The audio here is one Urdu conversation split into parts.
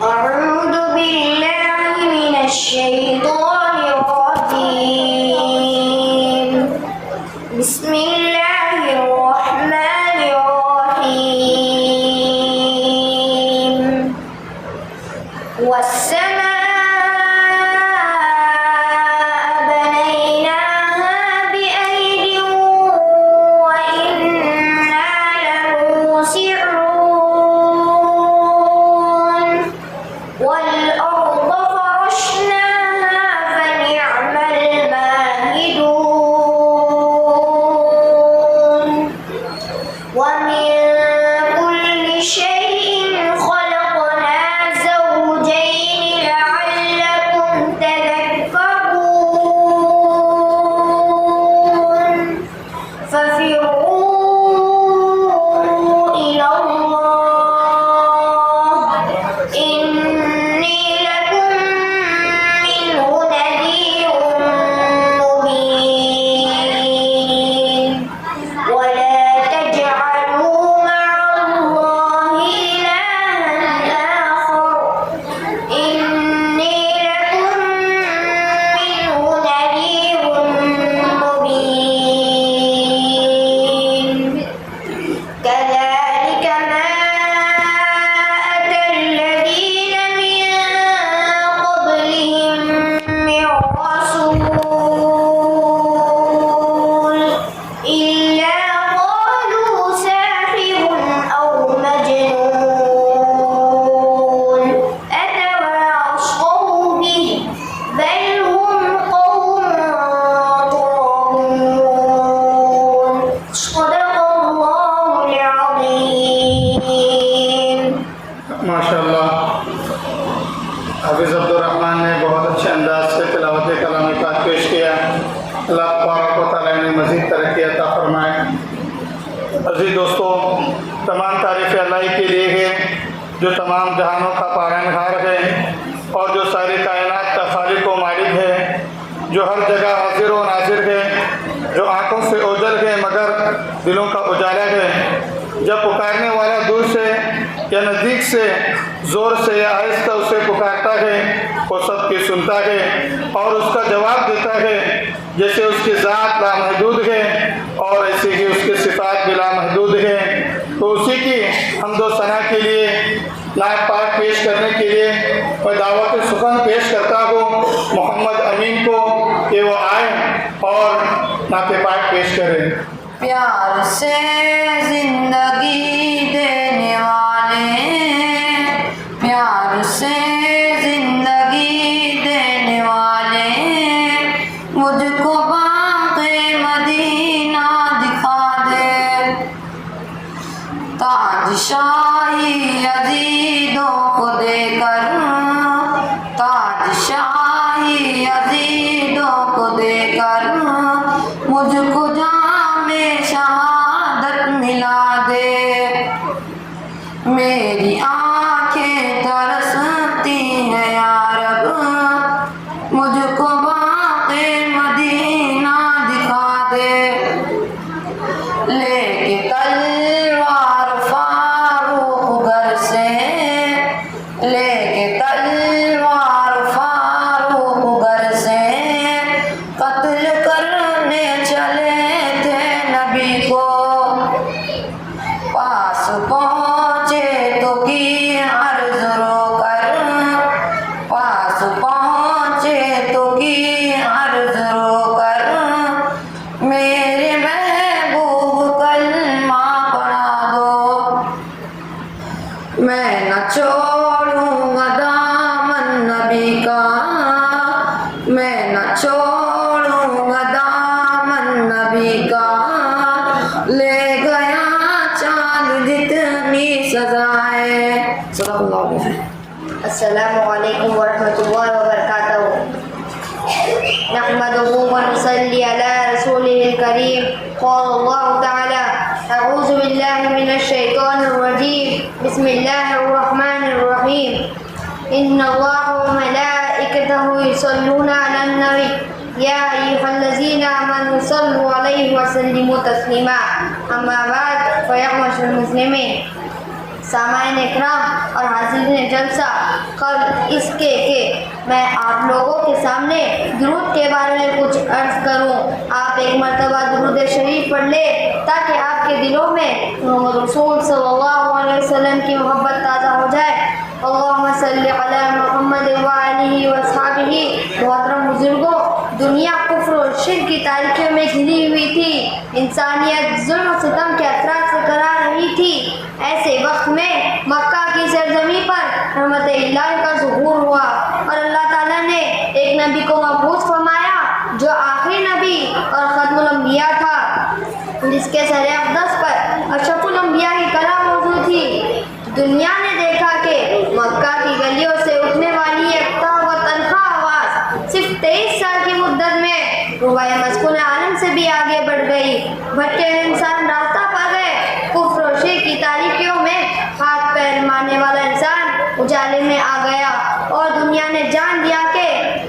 أعوذ بالله من الشيطان الرجيم بسم الله الرحمن الرحيم والسماء بنيناها بأيد وإنا لموسعون والأرض فرشناها فنعم الماهدون ومن كل شيء خلقنا زوجين لعلكم تذكرون ففروا إلى الله إني لكم منه نذير مبين ولا تجعلوا مع الله إلها آخر إني لكم منه نذير مبين كذلك ما أتى الذين من قبلهم من رسول إلا قالوا ساحر أو مجنون أتواصوا به بل هم قوم طاغون صدق الله العظيم. ماشاءاللہ حافظ عبدالرحمن نے بہت اچھے انداز سے تلاوت کلام پاک پیش کیا. اللہ تبارک و تعالیٰ نے مزید ترقی عطا فرمائے. عزیز دوستو، تمام تعریفیں اللہ کے لیے ہے جو تمام جہانوں کا پالنہار ہے اور جو ساری کائنات کا خالق و مالک ہے، جو ہر جگہ حاضر و ناظر ہے، جو آنکھوں سے اوجل ہے مگر دلوں کا اجالا ہے. جب پکارنے والا دور سے یا نزدیک سے، زور سے یا آہستہ اسے پکارتا ہے، وہ سب کی سنتا ہے اور اس کا جواب دیتا ہے. جیسے اس کی ذات لامحدود ہے اور ایسے ہی اس کی صفات بھی لامحدود ہے. تو اسی کی حمد و ثنا کے لیے، نعت پاک پیش کرنے کے لیے میں دعوت سخن پیش کرتا ہوں محمد امین کو کہ وہ آئیں اور نعت پاک پیش کریں. پیار سے زندگی دینے والے، پیار سے زندگی دینے والے، مجھ کو باغ مدینہ دکھا دے. تاج شاہی یزیدوں کو دے کر، تاج شاہی یزیدوں کو دے کر، مجھ کو جام شہادت ملا دے. میری آنکھیں ترستی ہیں یا رب، مجھ کو باغ مدینہ دکھا دے. لے کے تلوار فاروق گھر سے، لے کے تلوار فاروق گھر سے، قتل کرنے چلے تھے نبی کو. پاس پہنچے تو کی عرض رو کر، پاس پہنچے تو کی عرض رو کر، میرے محبوب کلمہ پڑھا دو. میں نہ چھوڑوں گا دامن نبی کا، میں نہ چھوڑوں گا دامن نبی کا. لے گیا چاند جتنی سزائے. صدق اللہ علیہ. السلام علیکم ورحمۃ اللہ وبرکاتہ. نحمده ونصلي على رسوله الكريم. قال الله تعالى: أعوذ بالله من الشيطان الرجيم. بسم الله الرحمن الرحيم. إن الله وملائكته يصلون على النبي يا أيها الذين آمنوا صلوا عليه وسلموا تسليما. أما بعد فيا معاشر المسلمين، سامعین اکرام اور حاضرین جلسہ، قبل اس کے کہ میں آپ لوگوں کے سامنے درود کے بارے میں کچھ عرض کروں، آپ ایک مرتبہ درود شریف پڑھ لیں تاکہ آپ کے دلوں میں محمد رسول صلی اللہ علیہ وسلم کی محبت تازہ ہو جائے۔ اللہم صلی علی محمد وآلہ وصحبہ۔ محترم بزرگوں، دنیا کفر اور شرک کی تاریکیوں میں گھری ہوئی تھی، انسانیت ظلم و ستم کے اثرات سے کرا رہی تھی۔ ایسے وقت میں مکہ کی سرزمین پر رحمت الہی کا ظہور ہوا اور اللہ تعالیٰ نے ایک نبی کو مبعوث فرمایا جو آخری نبی اور ختم الانبیاء تھا، جس کے سر اقدس پر اشرف الانبیاء کی کلام موجود تھی۔ دنیا نے دیکھا کہ مکہ کی گلیوں سے اٹھنے والی ایک تاؤ و تنخواہ آواز صرف 23 سال کی مدت میں روائے مسکون عالم سے بھی آگے بڑھ گئی۔ بھٹکے ہوئے انسان راستہ پا گئے، کفر و شرک کی تاریکیوں میں ہاتھ پیر مارنے والا انسان اجالے میں آ گیا اور دنیا نے جان دیا کہ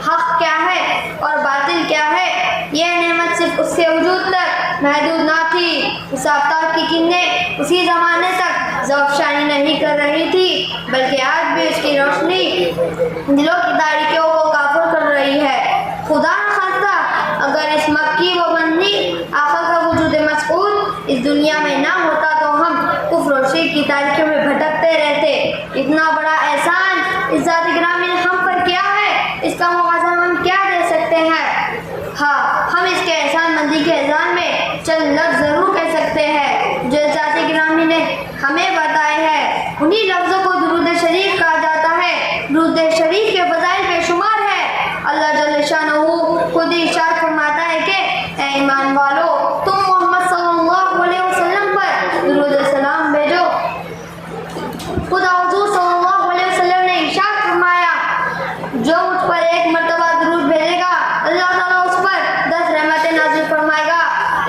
حق کیا ہے اور باطل کیا ہے۔ یہ نعمت صرف اس کے وجود تک محدود نہ تھی، اس آفتاب کی کرنیں اسی زمانے تک زوفشانی نہیں کر رہی تھی، بلکہ آج بھی اس کی روشنی دلوں کی تاریکیوں کو کافر کر رہی ہے۔ خدا نخواستہ اگر اس مکی و مدنی آقا کا وجود مسعود اس دنیا میں نہ ہوتا تو ہم کفر و شرک کی تاریکیوں میں بھٹکتے رہتے۔ اتنا بڑا احسان اس ذات گرامی نے ہم پر کیا ہے، اس کا موازنہ ہم کیا دے سکتے ہیں؟ ہاں، ہم اس کے احسان مندی کے اذان میں چند لفظ ضرور کہہ سکتے ہیں جو اس ذات گرامی نے ہمیں بتائے ہیں۔ انہی لفظوں کو درود شریف کہا جاتا ہے۔ درود شریف کے فضائل بے شمار ہے۔ اللہ جل شانہ خود ارشاد فرماتا ہے کہ اے ایمان والو، تم محمد صلی اللہ علیہ وسلم پر درود السلام بھیجو۔ خدا حضور صلی اللہ علیہ وسلم نے ارشاد فرمایا، جو مجھ پر ایک مرتبہ درود بھیجے گا اللہ تعالیٰ اس پر 10 رحمتیں نازل فرمائے گا۔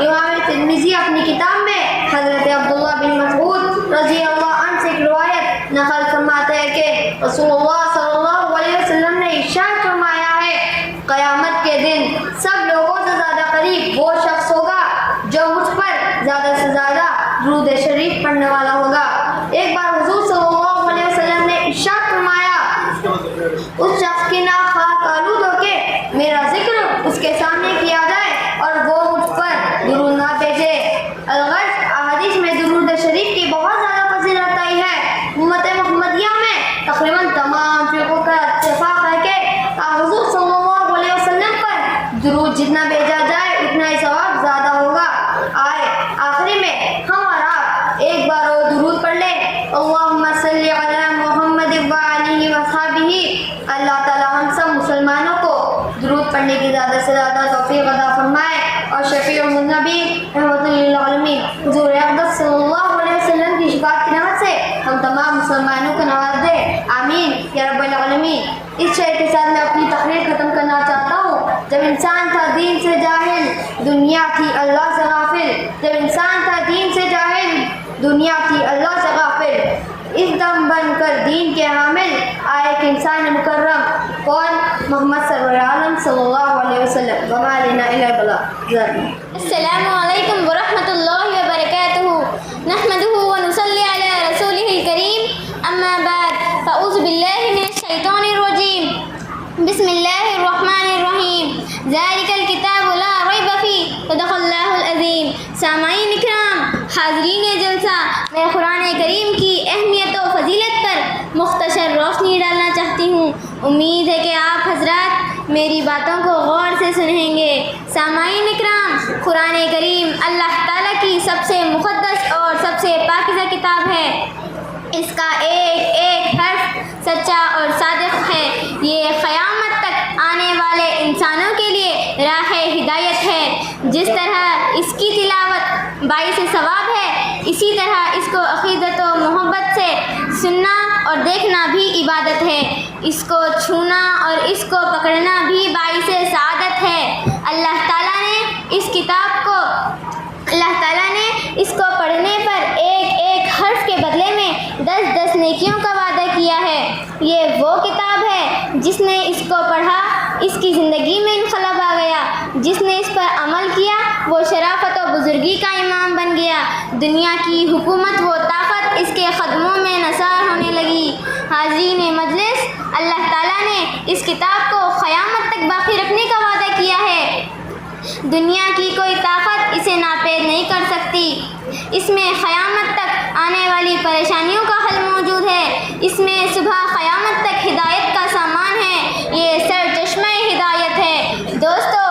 امام ترمذی اپنی کتاب میں حضرت عبداللہ بن مسعود رضی اللہ عنہ سے ایک روایت نقل فرماتے ہیں کہ رسول اللہ صلی اللہ علیہ وسلم نے ارشاد فرمایا ہے، قیامت کے دن سب لوگوں سے زیادہ قریب وہ شخص ہوگا جو مجھ پر زیادہ سے زیادہ درود شریف پڑھنے والا ہوگا۔ ایک بار حضور صلی اللہ علیہ وسلم نے ارشاد فرمایا، اس شخص کی نہ خاک آلود ہو کے میرا ذکر اس کے سامنے کیا جائے اور وہ مجھ پر درود نہ بھیجے۔ الغرض احادیث میں درود شریف کی بہت زیادہ فضیلت آئی ہے۔ امت محمدیہ میں تقریباً تمام فرقوں کا اتفاق ہے کہ حضور صلی اللہ علیہ وسلم پر درود جتنا بھیجا جائے اتنا ہی ثواب زیادہ ہوگا۔ آئے آخری میں ہم اور آپ ایک بار اور درود پڑھ لیں، اللہم صلی علی محمد وآلہ وصحبہ۔ اللہ تعالی ہم سب مسلمانوں کو درود پڑھنے کی زیادہ سے زیادہ توفیق عطا فرمائے اور شفیع النبی رحمۃ للعالمین حضور اقدس صلی اللہ علیہ وسلم کی شفاعت کی رحمت سے ہم تمام مسلمانوں کو نواز دے، آمین یا رب العالمین۔ اس شعر کے ساتھ میں اپنی تقریر ختم کرنا چاہتا ہوں۔ جب انسان تھا دین سے جاہل، دنیا تھی اللہ سے غافل۔ جب انسان تھا دین سے جاہل، دنیا تھی اللہ سے غافل۔ اس دم بن کر دین کے حامل آئے ایک انسان مکرم، کون؟ محمد سرور عالم صلی اللہ علیہ وسلم۔ وما لینا الا البلاغ۔ السلام علیکم ورحمۃ اللہ وبرکاتہ، نحمدہ ونصلی علی رسولہ الکریم، اما بعد، فاعوذ باللہ من الشیطان الرجیم، بسم اللہ الرحمن الرحیم، ذالک الکتاب لا ریب فیہ، صدق اللہ العظیم۔ سامعین اکرام، حاضرین جلسہ، میں قرآن کریم کی اہمیت و فضیلت پر مختصر روشنی ڈالنا چاہتی ہوں۔ امید ہے کہ آپ حضرات میری باتوں کو غور سے سنیں گے۔ سامعین اکرام، قرآن کریم اللہ تعالیٰ کی سب سے مقدس اور سب سے پاکیزہ کتاب ہے۔ اس کا ایک ایک حرف سچا اور صادق ہے۔ یہ قیامت تک آنے والے انسانوں کے لیے راہ ہدایت ہے۔ جس طرح اس کی تلاوت باعث ثواب ہے، اسی طرح اس کو عقیدت و محبت سے سننا اور دیکھنا بھی عبادت ہے۔ اس کو چھونا اور اس کو پکڑنا بھی باعث سعادت ہے۔ اللہ تعالیٰ نے اس کو پڑھنے پر ایک ایک حرف کے بدلے میں 10 نیکیوں کا وعدہ کیا ہے۔ یہ وہ کتاب ہے جس نے اس کو پڑھا اس کی زندگی میں انقلاب آ گیا، جس نے اس پر عمل کیا وہ شرافت و بزرگی کا امام بن گیا، دنیا کی حکومت و طاقت اس کے قدموں میں نثار ہونے لگی۔ حاضرین مجلس، دنیا کی کوئی طاقت اسے ناپید نہیں کر سکتی۔ اس میں قیامت تک آنے والی پریشانیوں کا حل موجود ہے۔ اس میں صبح قیامت تک ہدایت کا سامان ہے۔ یہ سرچشمہ ہدایت ہے۔ دوستو،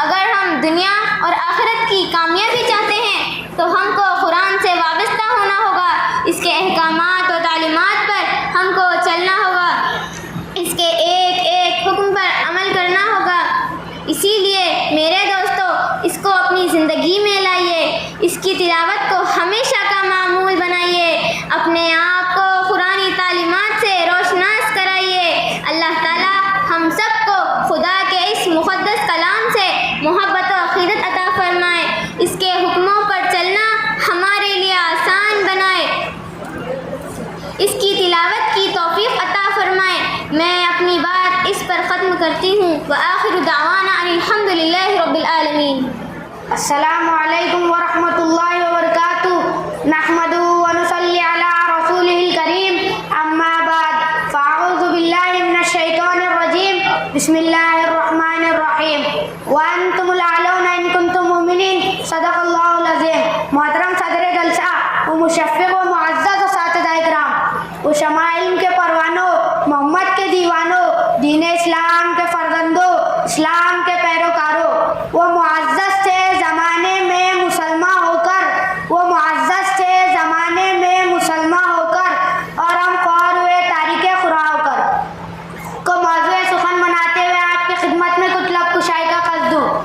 اگر ہم دنیا اور آخرت کی کامیابی چاہتے ہیں تو ہم کو قرآن سے وابستہ ہونا ہوگا۔ اس کے احکامات و تعلیمات پر ہم کو چلنا ہوگا۔ اس کے ایک ایک حکم پر عمل کرنا ہوگا۔ اسی لیے میرے دوستو، اس کو اپنی زندگی میں لائیے، اس کی تلاوت کو ہمیشہ کا معمول بنائیے، اپنے آپ کو قرآنی تعلیمات سے روشناس کرائیے۔ اللہ تعالیٰ ہم سب کو خدا کے اس مقدس کلام سے محبت و عقیدت عطا فرمائے، اس کے حکموں پر چلنا ہمارے لیے آسان بنائے، اس کی تلاوت کی توفیق عطا فرمائے۔ میں اپنی بات اس پر ختم کرتی ہوں۔ وآخر دعوانا ان الحمد للہ رب العالمین۔ السلام علیکم ورحمۃ اللہ وبرکاتہ۔ نحمدہ ونصلی علی رسولہ الکریم، اما بعد، فاعوذ باللہ من الشیطان الرجیم، بسم اللہ الرحمن الرحیم، وانتم الاعلون ان کنتم مؤمنین، صدق اللہ العظیم۔ محترم صدر جلسہ و مشفق و معزز اساتذہ اکرام، شمع علم کے پروانوں، محمد کے دیوانوں، دین اسلام کے فرزندوں، اسلام کے پیروکاروں، وہ معزز سے زمانے میں مسلمان ہو کر، وہ معزز سے زمانے میں مسلمان ہو کر اور ہم خوار ہوئے تاریخ خورا ہو کر کو موضوع سخن بناتے ہوئے آپ کی خدمت میں کچھ لب کشائی کا قصد ہوں۔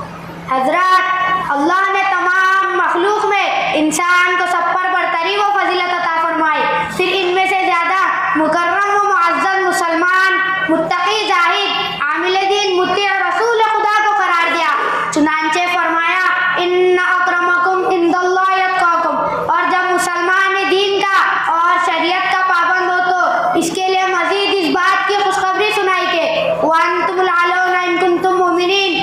حضرات، اللہ نے تمام مخلوق میں انسان کو سب پر برتری و فضیلت عطا فرمائی، پھر ان میں سے زیادہ مکرم و معزز مسلمان، متقی زاہد، عامل دین، مطیع رسول خدا کو قرار دیا۔ چنانچہ فرمایا ان اکرمکم عند اللہ اتقاکم، اور جب مسلمان دین کا اور شریعت کا پابند ہو تو اس کے لیے مزید اس بات کی خوشخبری سنائی کہ وانتم العلون ان کنتم مؤمنین،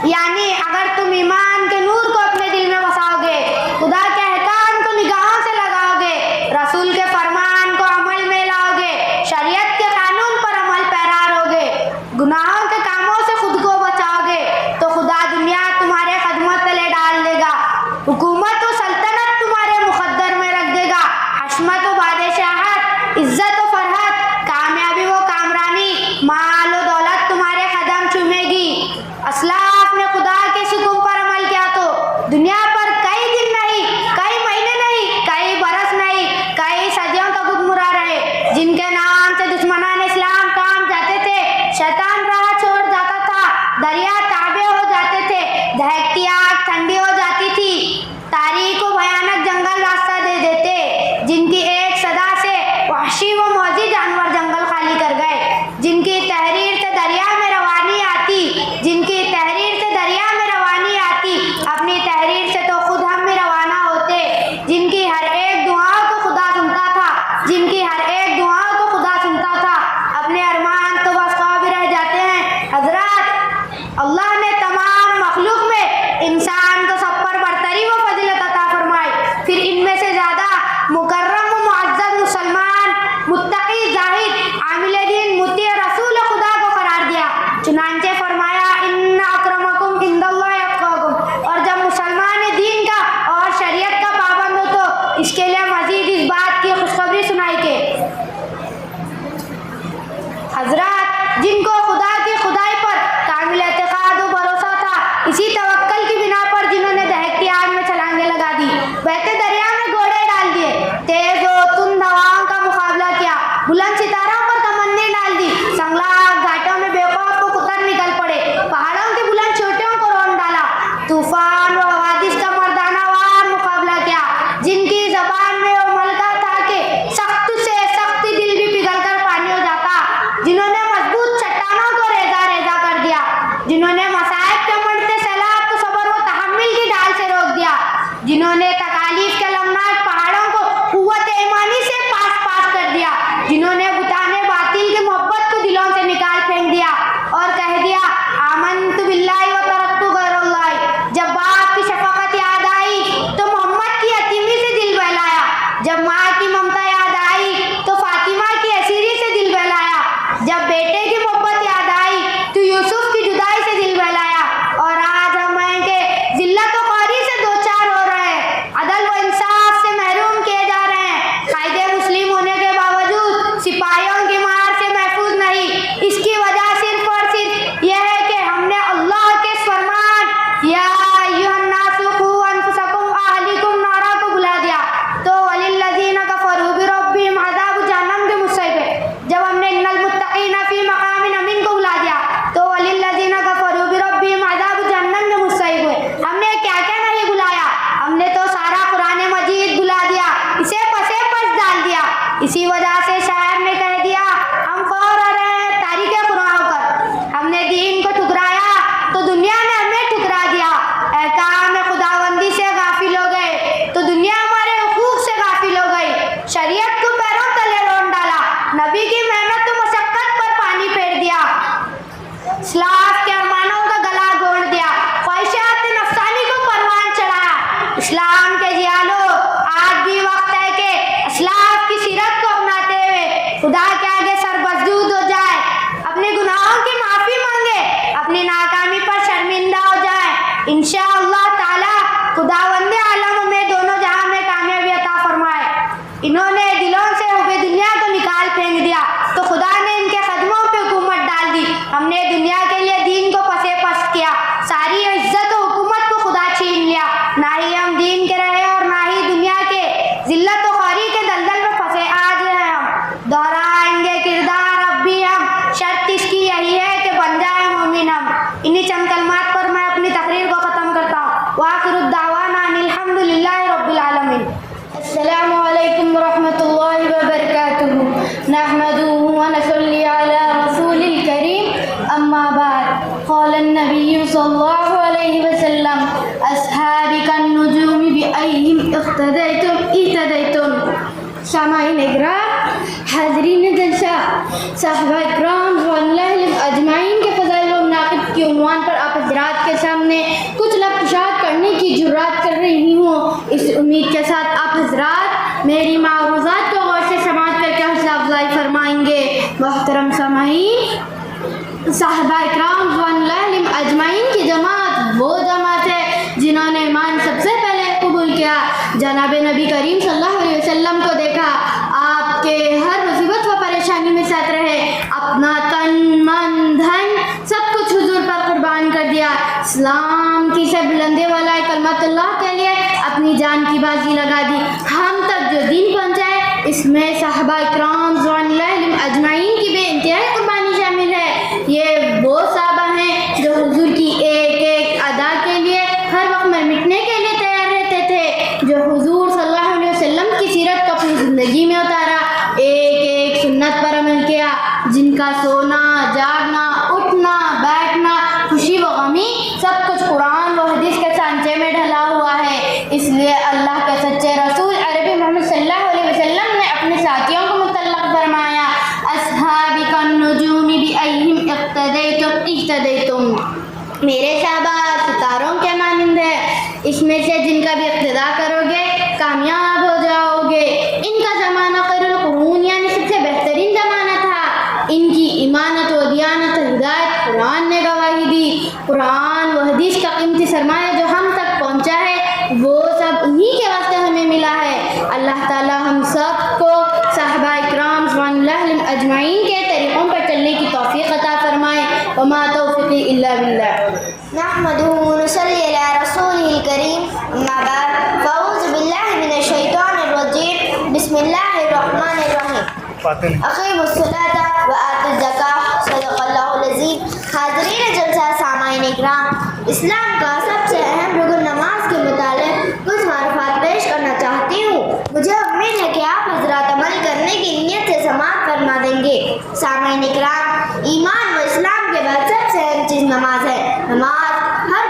یعنی اگر تم ایمان کے نور کو اپنے دل میں بساؤ گے، خدا کے احکام کو نگاہوں سے لگاؤ گے، رسول کے فرمان کو عمل میں لاؤ گے، شریعت کے قانون پر عمل پیرا ہوگے، گناہوں کے کاموں سے خود کو بچاؤ گے، تو خدا دنیا تمہارے خدمت تلے ڈال دے گا، حکومت و سلطنت تمہارے مقدر میں رکھ دے گا، حشمت و بادشاہت، عزت و فرحت، کامیابی و کامرانی، مال و دولت تمہارے قدم چومے گی۔ اسلاف نے خدا کے حکم پر عمل کیا تو دنیا پر کئی دن نہیں، کئی مہینے نہیں، کئی برس نہیں، کئی صدیوں تک حکمراں رہے، جن کے نام سے دشمنان اسلام کام جاتے تھے، شیطان راہ چھوڑ جاتا تھا، دریا تابع ہو جاتے تھے، دہکتی آگ ٹھنڈی ہو جاتی تھی، تاریک و بھیانک جنگل راستہ دے دیتے، جن کی ایک صدا سے وحشی و موذی جانور جنگل خالی کر گئے، جن کی تحریر سے دریا میں روانی آتی، جن کی تحریر سے دریا میں روانی آتی، اپنی تحریر سے تو خود ہم بھی روانہ ہوتے، جن کی ہر ایک دعاؤں کو خدا سنتا تھا، جن کی ہر ایک دعاؤں کو خدا سنتا تھا، اپنے ارمان تو بس خواب رہ جاتے ہیں۔ حضرات، اللہ نے تمام مخلوق میں انسان کو سب پر برتری و فضیلت عطا فرمائی، پھر ان میں سے زیادہ مکرم و معزز مسلمان، متقی زاہد، عامل دین، مطیع رسول خدا کو قرار دیا۔ چنانچہ فرمایا ان اکرمکم عند اللہ اتقاکم، اور جب مسلمان دین کا اور شریعت کا پابند ہو تو اس کے لیے مزید اس بات کی خوشخبری سنائی کہ حضرات، جن کو خدا کی خدائی پر کامل اعتقاد و بھروسہ تھا، اسی توکل کی بنا پر جنہوں نے دہکتی آگ میں چھلانگیں لگا دی، بہتے دریا میں گھوڑے ڈال دیے، تیز و تند ہواؤں کا مقابلہ کیا، بلند ستاروں پر کمندیں ڈال دی، سنگلاخ گھاٹوں میں بے خوف کو کتر نکل پڑے، پہاڑوں کی بلند چوٹیوں کو رون ڈالا، طوفان و حوادث کا مردانہ وار مقابلہ کیا، جن کی زبان میں وہ ملکہ تھا کہ سخت سے سخت دل بھی پگھل کر پانی ہو جاتا، جنہوں نے نحمده ونصلي على رسول الكريم أما بعد قال النبي صلى الله عليه وسلم أصحابي كالنجوم بأيهم اهتديتم سامعین اکرام، حاضرین جلسہ، صحابہ اکرام رضوان اللہ اجمعین کے فضائل و مناقب کے عنوان پر آپ حضرات کے سامنے کچھ لفظ ارشاد کرنے کی جرات کر رہی ہوں، اس امید کے ساتھ آپ حضرات میری معروضات کو غور سے سماعت کر کے حوصلہ افزائی فرمائیں گے۔ محترم سامعین، صحابہ اکرام رضوان اللہ اجمعین کی جماعت وہ جماعت ہے جنہوں نے ایمان سب سے پہلے قبول کیا، جناب نبی کریم صلی اللہ علیہ وسلم کو دیکھا، آپ کے ہر مصیبت و پریشانی میں ساتھ رہے، اپنا تن من دھن سب کچھ حضور پر قربان کر دیا، اسلام کی سے بلندی والا کلمت اللہ کے لیے اپنی جان کی بازی لگا دی۔ ہم تک جو دین پہنچائے اس میں صحابہ اکرام رضوان اللہ اجمعین کی بے انتہائی قربانی شامل ہے۔ یہ وہ صحابہ ہیں جو حضور کی ایک ایک ادا کے لیے ہر وقت مر مٹنے کے لیے تیار رہتے تھے، جو حضور صلی اللہ علیہ وسلم کی سیرت کو اپنی زندگی میں اتارا، ایک ایک سنت پر عمل کیا، جن کا سونا جاگنا اٹھنا بیٹھنا خوشی و غمی سب کچھ قرآن و حدیث کے سانچے میں ڈھلا ہوا ہے۔ اس لیے اللہ کے سچے رسول عربی محمد صلی اللہ علیہ وسلم نے اپنے ساتھیوں کو متعلق فرمایا، اصحابی کالنجوم بأیہم اقتدیتم، میرے صحابہ ستاروں کے مانند ہے، اس میں سے جن کا بھی اقتدا کرو گے کامیاب ہو جاؤ گے۔ ان کا زمانہ خیر القرون یعنی سب سے بہترین زمانہ تھا، ان کی ایمانت و دیانت و ہدایت قرآن نے گواہی دی۔ قرآن و حدیث کا قیمتی سرمایہ جو ہم تک پہنچا ہے وہ سب انہی کے واسطے ہمیں ملا ہے۔ اللہ تعالی ہم سب کو صحابہ اکرام رضوان اللہ اجمعین کے طریقوں پر چلنے کی توفیق عطا فرمائے۔ وما توفیقی الا باللہ۔ نحمده ونصلي على رسوله الكريم أما بعد فأعوذ بالله من الشيطان الرجيم بسم الله الرحمن الرحيم أقيموا الصلاة وآتوا الزكاة صدق الله العظيم۔ حاضرین جلسہ، سامعین اکرام، اسلام کا سب سے اہم رکن نماز کے متعلق کچھ معلومات پیش کرنا چاہتی ہوں۔ مجھے امید ہے کہ آپ حضرات عمل کرنے کی نیت سے سماعت فرما دیں گے۔ سامعین اکرام، ایمان و اسلام کے بعد سب سے اہم چیز نماز ہے۔ نماز ہر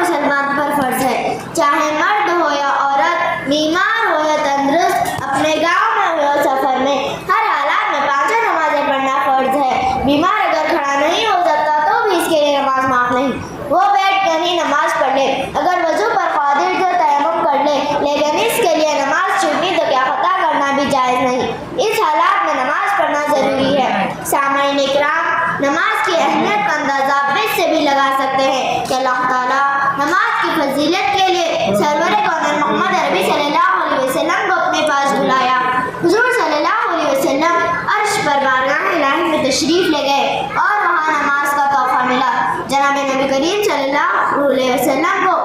مسلمان پر فرض ہے، چاہے مرد ہو یا عورت، بیمار ہو یا تندرست، اپنے گاؤں میں ہو یا سفر میں، ہر حالات میں پانچوں نمازیں پڑھنا فرض ہے۔ بیمار اگر کھڑا نہیں ہو سکتا تو بھی اس کے لیے نماز معاف نہیں، وہ بیٹھ کر ہی نماز پڑھ لے، اگر وضو پر قادر تو تیمم کر لے، لیکن اس کے لیے نماز چھوٹی تو کیا خطا کرنا بھی جائز نہیں۔ اس حالات میں نماز پڑھنا ضروری ہے۔ سامعین اکرام، نماز کی اہمیت کا اندازہ اس سے بھی لگا سکتے ہیں کہ اللہ تعالیٰ نماز کی فضیلت کے لیے سرور کونین محمد عربی صلی اللہ علیہ وسلم کو اپنے پاس بلایا۔ حضور صلی اللہ علیہ وسلم عرش پر بارگاہ الہی میں تشریف لے گئے اور وہاں نماز کا تحفہ ملا۔ جناب نبی کریم صلی اللہ علیہ وسلم کو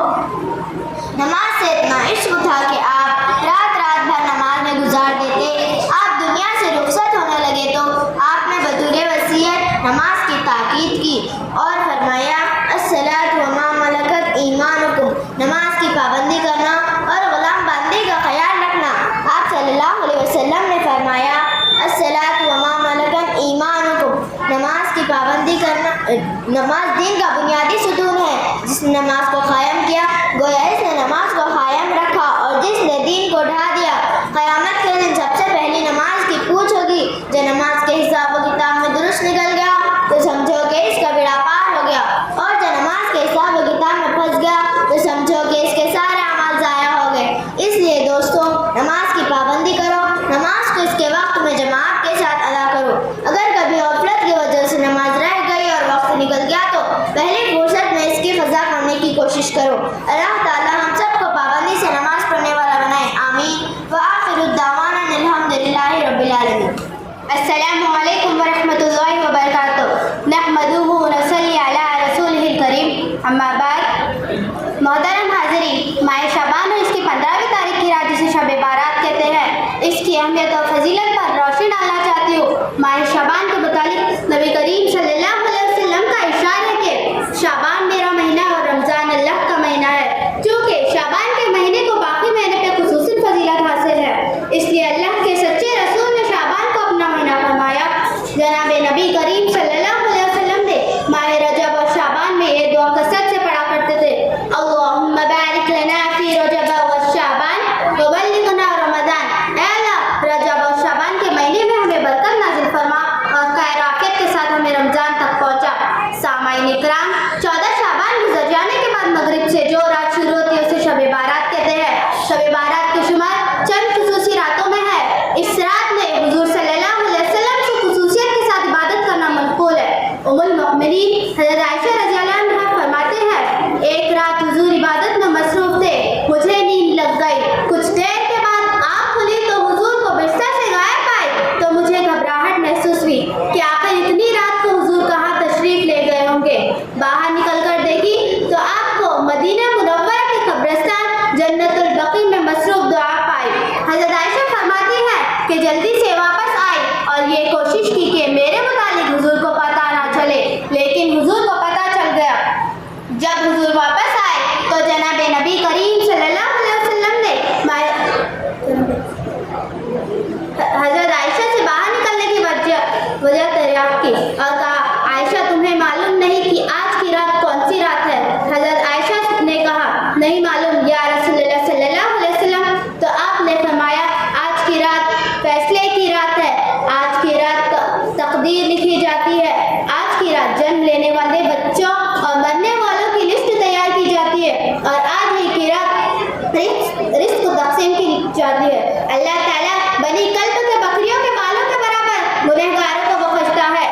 نماز سے اتنا عشق تھا کہ آپ رات بھر نماز میں گزار دیتے۔ آپ دنیا سے رخصت ہونے لگے تو آپ نے بطور وصیت نماز کی تاکید کی اور فرمایا، الصلاۃ وما ملکت ایمانکم، نماز کی پابندی کرنا اور غلام بندی کا خیال رکھنا۔ آپ صلی اللہ علیہ وسلم نے فرمایا، الصلاۃ وما ملکت ایمانکم، نماز کی پابندی کرنا، نماز دین کا بنیادی ستون ہے۔ جس نے نماز کو قائم کیا گویا اس نے نماز کو قائم رکھا، اور جس نے دین کو ڈھا دیا قیامت کے دن سب سے پہلی نماز کی پوچھ ہوگی۔ جو نماز کے حساب و کتاب میں درست نکل گیا تو سمجھو کہ اس کا بیڑا پار ہو گیا، اور جو نماز کے حساب و کتاب میں پھنس گیا تو سمجھو کہ اس کے سارے اعمال ضائع ہو گئے۔ اس لیے دوستو، نماز کی پابندی کرو، نماز کو اس کے وقت میں جماعت کے ساتھ ادا کرو۔ اگر کبھی غفلت کی وجہ سے نماز رہ گئی اور وقت نکل گیا تو پہلی فرصت میں اس کی قضا کرنے کی کوشش کرو۔ اللہ تعالی ہم سب کو پابندی سے نماز پڑھنے والا بنائے، آمین۔ وآخر الدعوانا الحمدللہ رب العالمین۔ السلام علیکم ورحمۃ اللہ وبرکاتہ۔ نحمده ونصلی علی رسولہ الکریم، اما بعد۔ محترم حاضرین، ماہ شعبان اور اس کی 15ویں تاریخ کی رات جسے شب بارات کہتے ہیں، اس کی اہمیت اور فضیلت پر روشنی ڈالنا چاہتی ہوں۔ ماہ شعبان کے متعلق نبی کریم صلی اللہ علیہ وسلم کا ارشاد ہے کہ شعبان میرا مہینہ اور رمضان اللہ کا مہینہ ہے۔ چونکہ شعبان کے مہینے کو باقی مہینے پہ خصوصی فضیلت حاصل ہے، اس لیے اللہ کے سچے رسول نے شعبان کو نبی کریم صلی اللہ علیہ وسلم نے ماہ رجب اور شعبان میں یہ دعا کثرت سے پڑھا کرتے تھے، اللہم بارک لنا فی رجب و شعبان وبلغنا رمضان۔ اے اللہ رجب اور شعبان کے مہینے میں ہمیں برکت نازل فرما اور خیر عافیت کے ساتھ ہمیں رمضان تک پہنچا۔ سامعین اکرام، 14 شعبان گزر جانے کے بعد مغرب سے جو رات شروع ہوتی ہے اسے شب بارات کہتے ہیں۔ شب بارات کے شمار چند خصوصی راتوں میں ہے۔ اس رات میں حضور صلی اللہ علیہ وسلم سے خصوصیت کے ساتھ عبادت کرنا منقول ہے۔ ام المؤمنین حضرت عائشہ رضی اللہ عنہا فرماتے ہیں، ایک رات حضور عبادت میں مصروف تھے، مجھے نیند لگ گئی، کچھ دیر کے بعد آنکھ کھلی تو حضور کو بستر سے غائب پائے تو مجھے گھبراہٹ محسوس ہوئی کہ آخر اتنی رات کو حضور کہاں تشریف لے گئے ہوں گے۔ باہر نکل کر دیکھی تو آپ کو مدینہ منورہ کے قبرستان جنت البقیع میں مصروف دعا پائی۔ حضرت عائشہ فرماتی ہیں کہ جلدی سے واپس آئی اور یہ کوشش کی کہ میرے متعلق حضور کو پتہ نہ چلے، لیکن حضور کو پتہ چل گیا۔ جب حضور واپس آئے تو جناب نبی کریم صلی اللہ علیہ وسلم نے حضرت عائشہ سے باہر نکلنے کی وجہ دریافت کی اور کہا، عائشہ تمہیں معلوم نہیں کہ آج کی رات کون سی رات ہے؟ حضرت عائشہ نے کہا، نہیں معلوم یا رسول اللہ صلی اللہ علیہ وسلم۔ تو آپ نے فرمایا، آج کی رات فیصلے کی رات ہے، آج کی رات تقدیر لکھی جاتی ہے، آج کی رات جنم لینے والے بچوں اور مرنے والوں کی لسٹ تیار کی جاتی ہے، اور آج ہی کی رات رزق تقسیم کی جاتی ہے۔ اللہ تعالیٰ بنی کلب کے بکریوں کے بالوں کے برابر گنہگاروں کو بخشتا ہے۔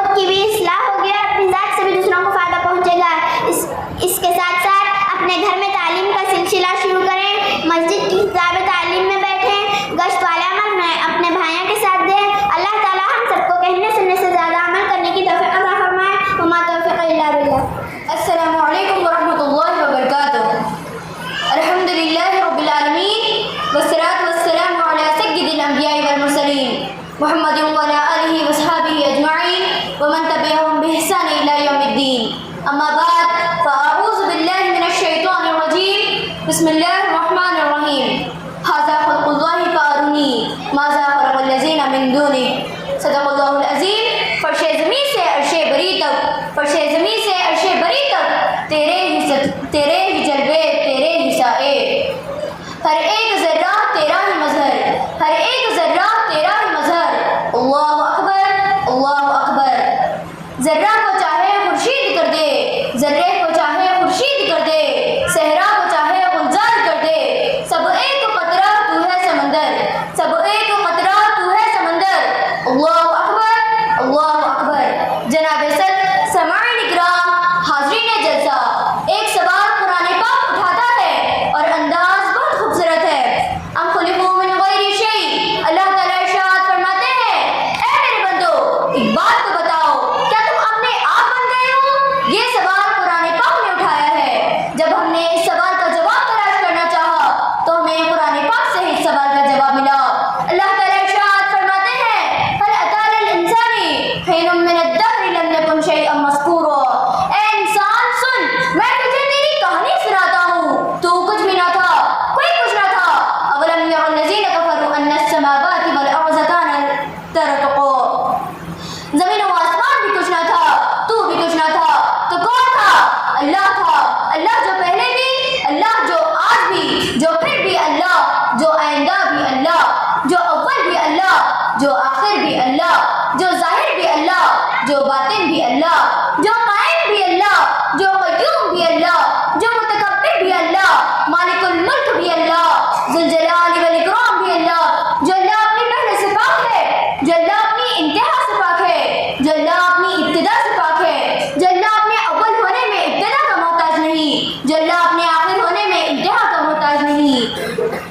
خود کی بھی اصلاح ہوگی اور اپنی ذات سے بھی دوسروں کو فائدہ پہنچے گا. اس کے ساتھ ساتھ اپنے گھر میں تعلیم کا سلسلہ شروع کریں, مسجد کی کتاب تعلیم میں بیٹھیں, گشت والے عمل میں اپنے بھائیوں کے ساتھ دیں. اللہ تعالیٰ ہم سب کو کہنے سننے سے زیادہ عمل کرنے کی توفیق عطا فرمائے. وما توفیق الا باللہ. السلام علیکم ورحمۃ اللہ وبرکاتہ. الحمد للہ رب العالمین والصلاة والسلام علی سید الانبیاء والمرسلین محمد وعلی آلہ وصحبہ اجمعین ومن تبعهم بإحسان الی یوم الدین. اما بعد فاعوذ باللہ من الشیطان الرجیم. بسم اللہ الرحمن الرحیم. ھذا خلق اللہ فارونی ماذا خلق الذین من دونہ. صدق اللہ العظیم. فرش زمین سے عرش بری تک, فرش زمین سے عرش بری تک تیرے ہی جلوے, تیرے ہی سائے. ہر ایک ذرہ تیرا ہی مظہر, ہر ایک ذرہ تیرا ہی مظہر. اللہ اکبر, اللہ اکبر. ذرہ کو چاہے خورشید کر دے, ذرے کو چاہے خورشید کر دے, صحرا کو چاہے گلزار کر دے. سب ایک قطرہ تو ہے سمندر, سب ایک قطرہ تو ہے سمندر. اللہ اکبر, اللہ اکبر. جناب صد سماعین اکرام, حاضرین جلسہ, ایک سوال قرآن پاک اٹھاتا ہے اور انداز بہت خوبصورت ہے. ام خلقوا من غیر شیء. اللہ تعالیٰ ارشاد فرماتے ہیں, اے میرے بندو ایک بات تو بتاؤ, کیا تم اپنے آپ بن گئے ہو؟ یہ سوال قرآن پاک نے اٹھایا ہے. جب ہم نے اس سوال کا جواب تلاش کرنا چاہا تو ہمیں قرآن پاک سے اس سوال کا جواب ملا. اللہ تعالیٰ ارشاد فرماتے ہیں, هل أتى للإنسان حين من الدهر لم يكن شيئا مذكورا. اے انسان سن, میں تجھے تیری کہانی سناتا ہوں, تو کچھ بھی نہ تھا, کوئی کچھ نہ تھا. اولم ير الذين كفروا ان السماوات والارض كانتا رتقا. زمین و آسمان بھی کچھ نہ تھا, تو بھی کچھ نہ تھا, تو کون تھا؟ اللہ تھا. اللہ جو پہلے بھی, اللہ جو آج بھی, جو پھر بھی اللہ, جو آئندہ بھی اللہ, جو اول بھی اللہ, جو آخر بھی اللہ, جو ظاہر بھی اللہ, جو باطن بھی اللہ, جو قائم بھی اللہ, جو قیوم بھی اللہ, جو متکبر بھی اللہ, مالک الملک بھی اللہ, ذوالجلال والاکرام بھی اللہ, جو اللہ اپنی پہلے سے پاک ہے, جو اللہ اپنی انتہا سے پاک ہے, جو اللہ اپنی ابتدا سے پاک ہے, جو اللہ اپنے اول ہونے میں ابتدا کا محتاج نہیں, جو اللہ اپنے آخر ہونے میں انتہا کا محتاج نہیں.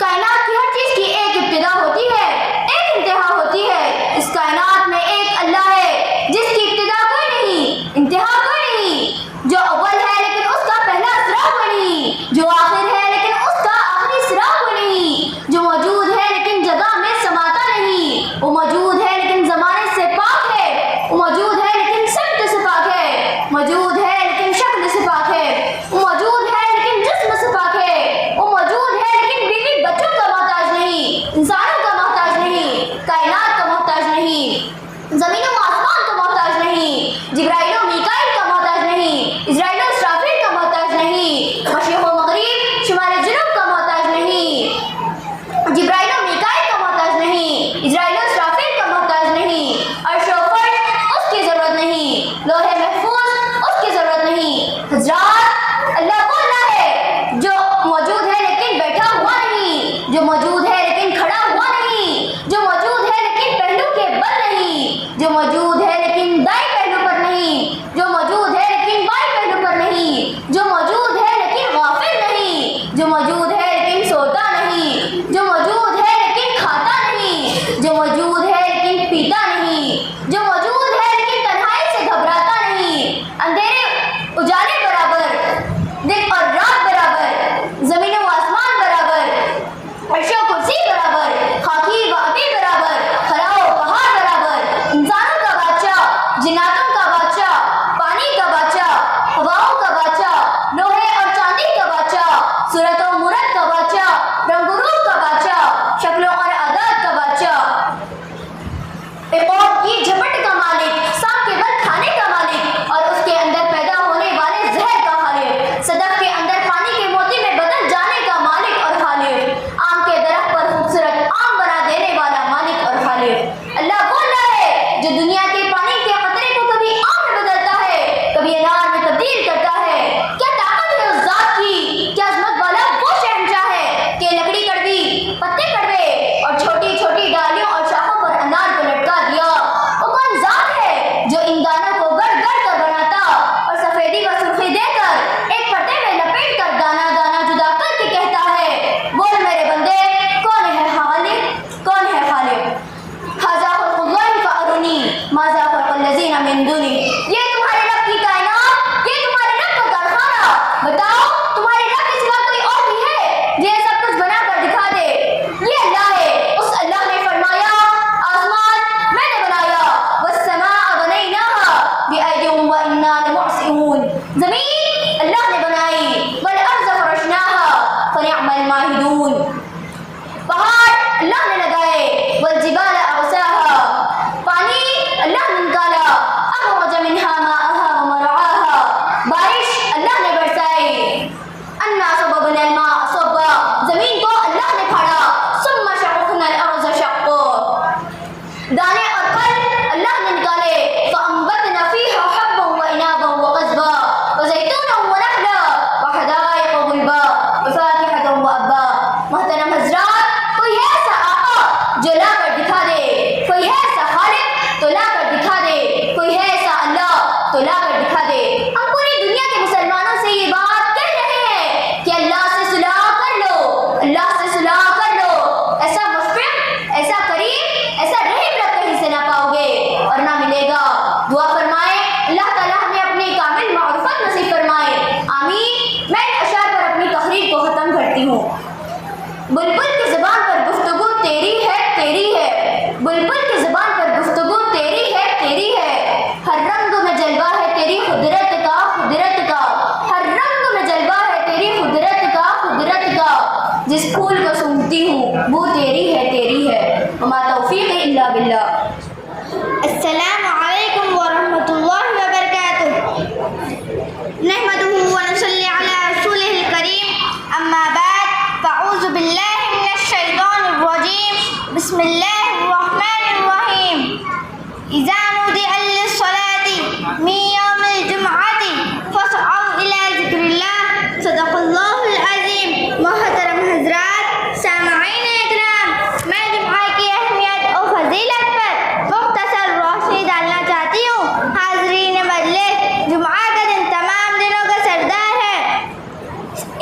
کائنات کی ہر چیز کی ایک ابتدا ہوتی ہے, ایک انتہا ہوتی ہے. اس کائنات میں ایک اللہ ہے جس کی ابتدا کوئی نہیں, انتہا کوئی نہیں, جو اول ہے لیکن اس کا پہلا اسرا کوئی نہیں, جو آخر ہے لیکن اس کا آخری اسرا کوئی نہیں, جو موجود ہے لیکن جگہ میں سماتا نہیں, وہ موجود ہے لیکن زمانے سے پاک ہے, وہ موجود ہے لیکن سمت سے پاک ہے, موجود ہے لیکن شکل سے پاک ہے, وہ موجود ہے لیکن جسم سے پاک ہے, وہ موجود ہے لیکن بیوی بچوں کا محتاج نہیں, انسانوں کا محتاج نہیں, کائنات کا محتاج نہیں, زمین و آسمان کا محتاج نہیں, جبرائیل و میکائیل کا محتاج نہیں, اسرائیل و اسرافیل کا محتاج نہیں, مشرق و مغرب شمال جنوب کا محتاج نہیں, جبرائیل و میکائیل کا محتاج نہیں, اسرائیل و اسرافیل کا محتاج نہیں, عرش و فرش اس کی ضرورت نہیں, لوح محفوظ اس کی وإنا لمحسنون. زمین اللہ نے بنائی، والارض فرشناها فنعم الماہدون. پہاڑ اللہ نے لگائے، والجبال ارساها پانی اللہ نے نکالا، اخرج منها ماءها ومرعاها بارش اللہ نے برسائی. انا صببنا الماء صبا زمین کو اللہ نے پھاڑا. ثم شققنا الارض شقا دانے اور پھل اللہ نے نکالے. فانبتنا فيها حبا وعنابا وقضبا وزيتونا ونخلا وحدائق غلبا وفاكهة وابا. محترم حضرات، کوئی ایسا آقا جو لا کر دکھا دے، کوئی ایسا خالق تو لا کر دکھا دے، کوئی ایسا اللہ تو لا کر دکھا دے. ہم پوری دنیا کے مسلمانوں سے یہ بات کہہ رہے ہیں کہ اللہ سے صلح کر لو، اللہ سے صلح کر لو. ایسا مشفق، ایسا کریم، ایسا رحیم رب کہیں سے نہ پاؤ گے اور نہ ملے گا. دعا فرمائیں اللہ تعالیٰ ہمیں اپنی کامل معرفت نصیب فرمائے. آمین. میں ان اشعار پر اپنی تقریر کو ختم کرتی ہوں. بلبل کی زبان پر گفتگو تیری ہے، تیری ہے. بلبل کی زبان پر گفتگو تیری ہے، تیری ہے. ہر رنگ میں جلوہ ہے تیری قدرت کا، قدرت کا. ہر رنگ میں جلوہ ہے تیری قدرت کا، قدرت کا. جس پھول کو سونگھتی ہوں وہ تیری ہے، تیری ہے. وما توفیق الا باللہ. السلام علیکم ورحمۃ اللہ وبرکاتہ. نحمده ونصلي على رسوله الكريم. اما بعد فاعوذ باللہ من الشیطان الرجیم. بسم اللہ الرحمن الرحیم. اذا نودی للصلاة من یوم الجمعة فاسعوا الى ذکر اللہ. صدق اللہ العظیم. محترم حضرات، سامعین اکرام، میں جمعہ کی اہمیت اور فضیلت پر مختصر روشنی ڈالنا چاہتی ہوں. حاضرین مجلس، جمعہ کا دن تمام دنوں کا سردار ہے.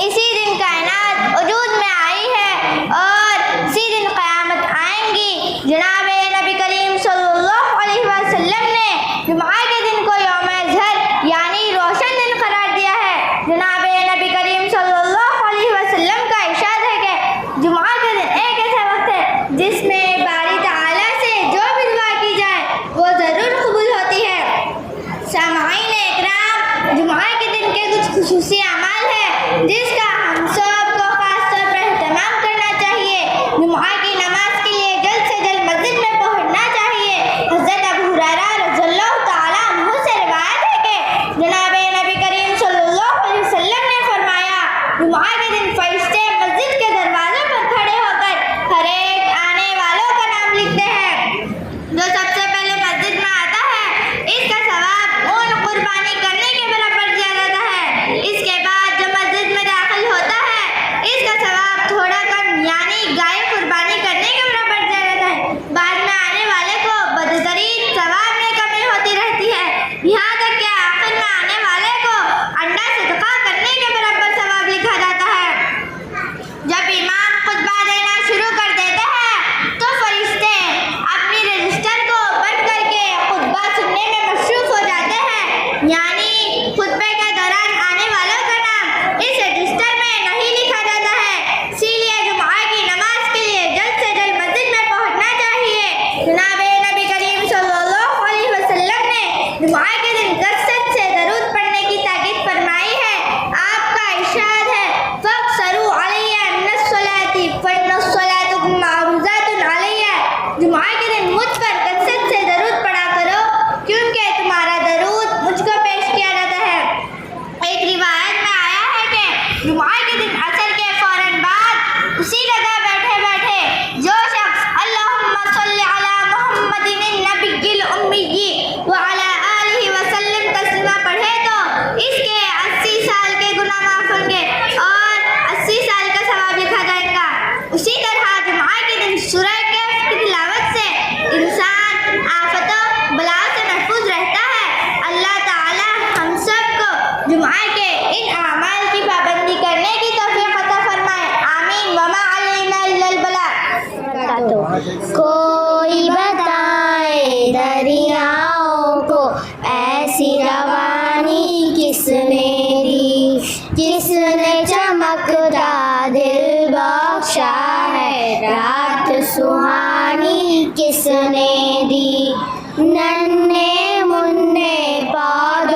اسی دن کائنات وجود میں آئی ہے اور اسی دن قیامت آئیں گی. جناب نبی کریم صلی اللہ علیہ وسلم نے جمعہ کے دن کو یوم اظہر یعنی روشن دن قرار دیا ہے. جناب نبی کریم صلی اللہ علیہ وسلم کا ارشاد ہے کہ جمعہ کے دن ایک ایسا وقت ہے جس میں باری تعالیٰ سے جو بھی دعا کی جائے وہ ضرور قبول ہوتی ہے. سامعین اکرام، جمعہ کے دن کے کچھ خصوصی اعمال ہیں جس کا ہم سب کو خاص طور پر اہتمام کرنا چاہیے. جمعہ کی نماز کے لیے جلد سے جلد مسجد میں پہنچنا چاہیے. حضرت ابو ہریرہ رضی اللہ تعالیٰ عنہ سے روایت ہے کہ جناب نبی کریم صلی اللہ علیہ وسلم نے فرمایا، جمعہ کے دن فرشتے مسجد کے دروازے پر کھڑے ہو کر ہر ایک آنے والوں کا نام لکھتے ہیں. جو سب سے پہلے مسجد میں آتا ہے اس کا ثواب اون قربانی کرنے کے برابر دیا جاتا ہے. اس کے بعد جو مسجد میں داخل ہوتا ہے اس کا ثواب تھوڑا کم یعنی گائے قربانی کرنے کے برابر دیا جاتا ہے. بعد میں آنے والے کو بدترین ثواب میں کمی ہوتی رہتی ہے، یہاں تک کہ آخر میں آنے والے کو انڈا صدقہ کرنے کے برابر ثواب لکھا جاتا ہے. جب امام خطبہ دینا شروع کر دیتے ہیں تو فرشتے اپنی رجسٹر کو بند کر کے خطبہ سننے میں مصروف ہو جاتے ہیں. یعنی خطبے کے دوران آنے والوں کا نام اس رجسٹر میں نہیں لکھا جاتا ہے. اسی لیے جمعہ کی نماز کے لیے جلد سے جلد مسجد میں پہنچنا چاہیے. جناب نبی کریم صلی اللہ علیہ وسلم نے جمعہ کے دن کثرت سے درود پڑھنے کی تاکید فرمائی ہے. آپ کا ارشاد ہے، فَاقْصَرُوا عَلَيَّ مِنَ الصَّلَاةِ فَإِنَّ الصَّلَاةَ مَعْرُوضَةٌ عَلَيَّ. جمعہ کے دن مجھ پر کثرت سے درود پڑھا کرو کیونکہ تمہارا درود مجھ کو پیش کیا جاتا ہے. ایک روایت میں آیا ہے کہ جمعہ کے دن عصر کے فوراً بعد اسی جگہ بیٹھے بیٹھے جو شخص اللہم صلی علی محمد النبی الامی وعلی آلہ وسلم تسلیمہ پڑھے تو اس کے 80 سال کے گناہ معاف ہوں گے اور 80 سال کا ثواب لکھا جائے گا. اسی طرح جمعہ کے دن سورہ کہف کی تلاوت سے انسان آفتوں بلاؤں سے محفوظ رہتا ہے. اللہ تعالی ہم سب کو جمعہ کے ان اعمال کی پابندی کرنے کی توفیق عطا فرمائے. آمین. وما علینا الا البلاغ. کوئی بتائے دریاؤں کو ایسی روانی کس نے دی، کس نے چمکتا دل بخشا ہے، رات سہانی کس نے دی. ننھے منھے پودوں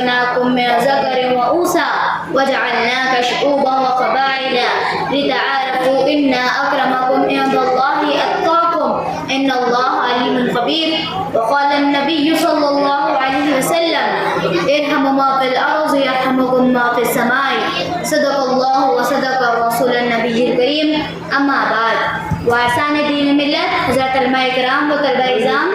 خلقناكم من ذكر وأنثى وجعلناك شعوبا وقبائل لتعارفوا إن أكرمكم عند الله أتقاكم إن الله عليم خبير. وقال النبي صلى الله عليه وسلم ارحموا ما في الأرض يرحمكم ما في السماء. صدق الله وصدق رسول النبي الكريم. أما بعد وارثان دین ملت حضرت علماء کرام و طلبہ اعظام،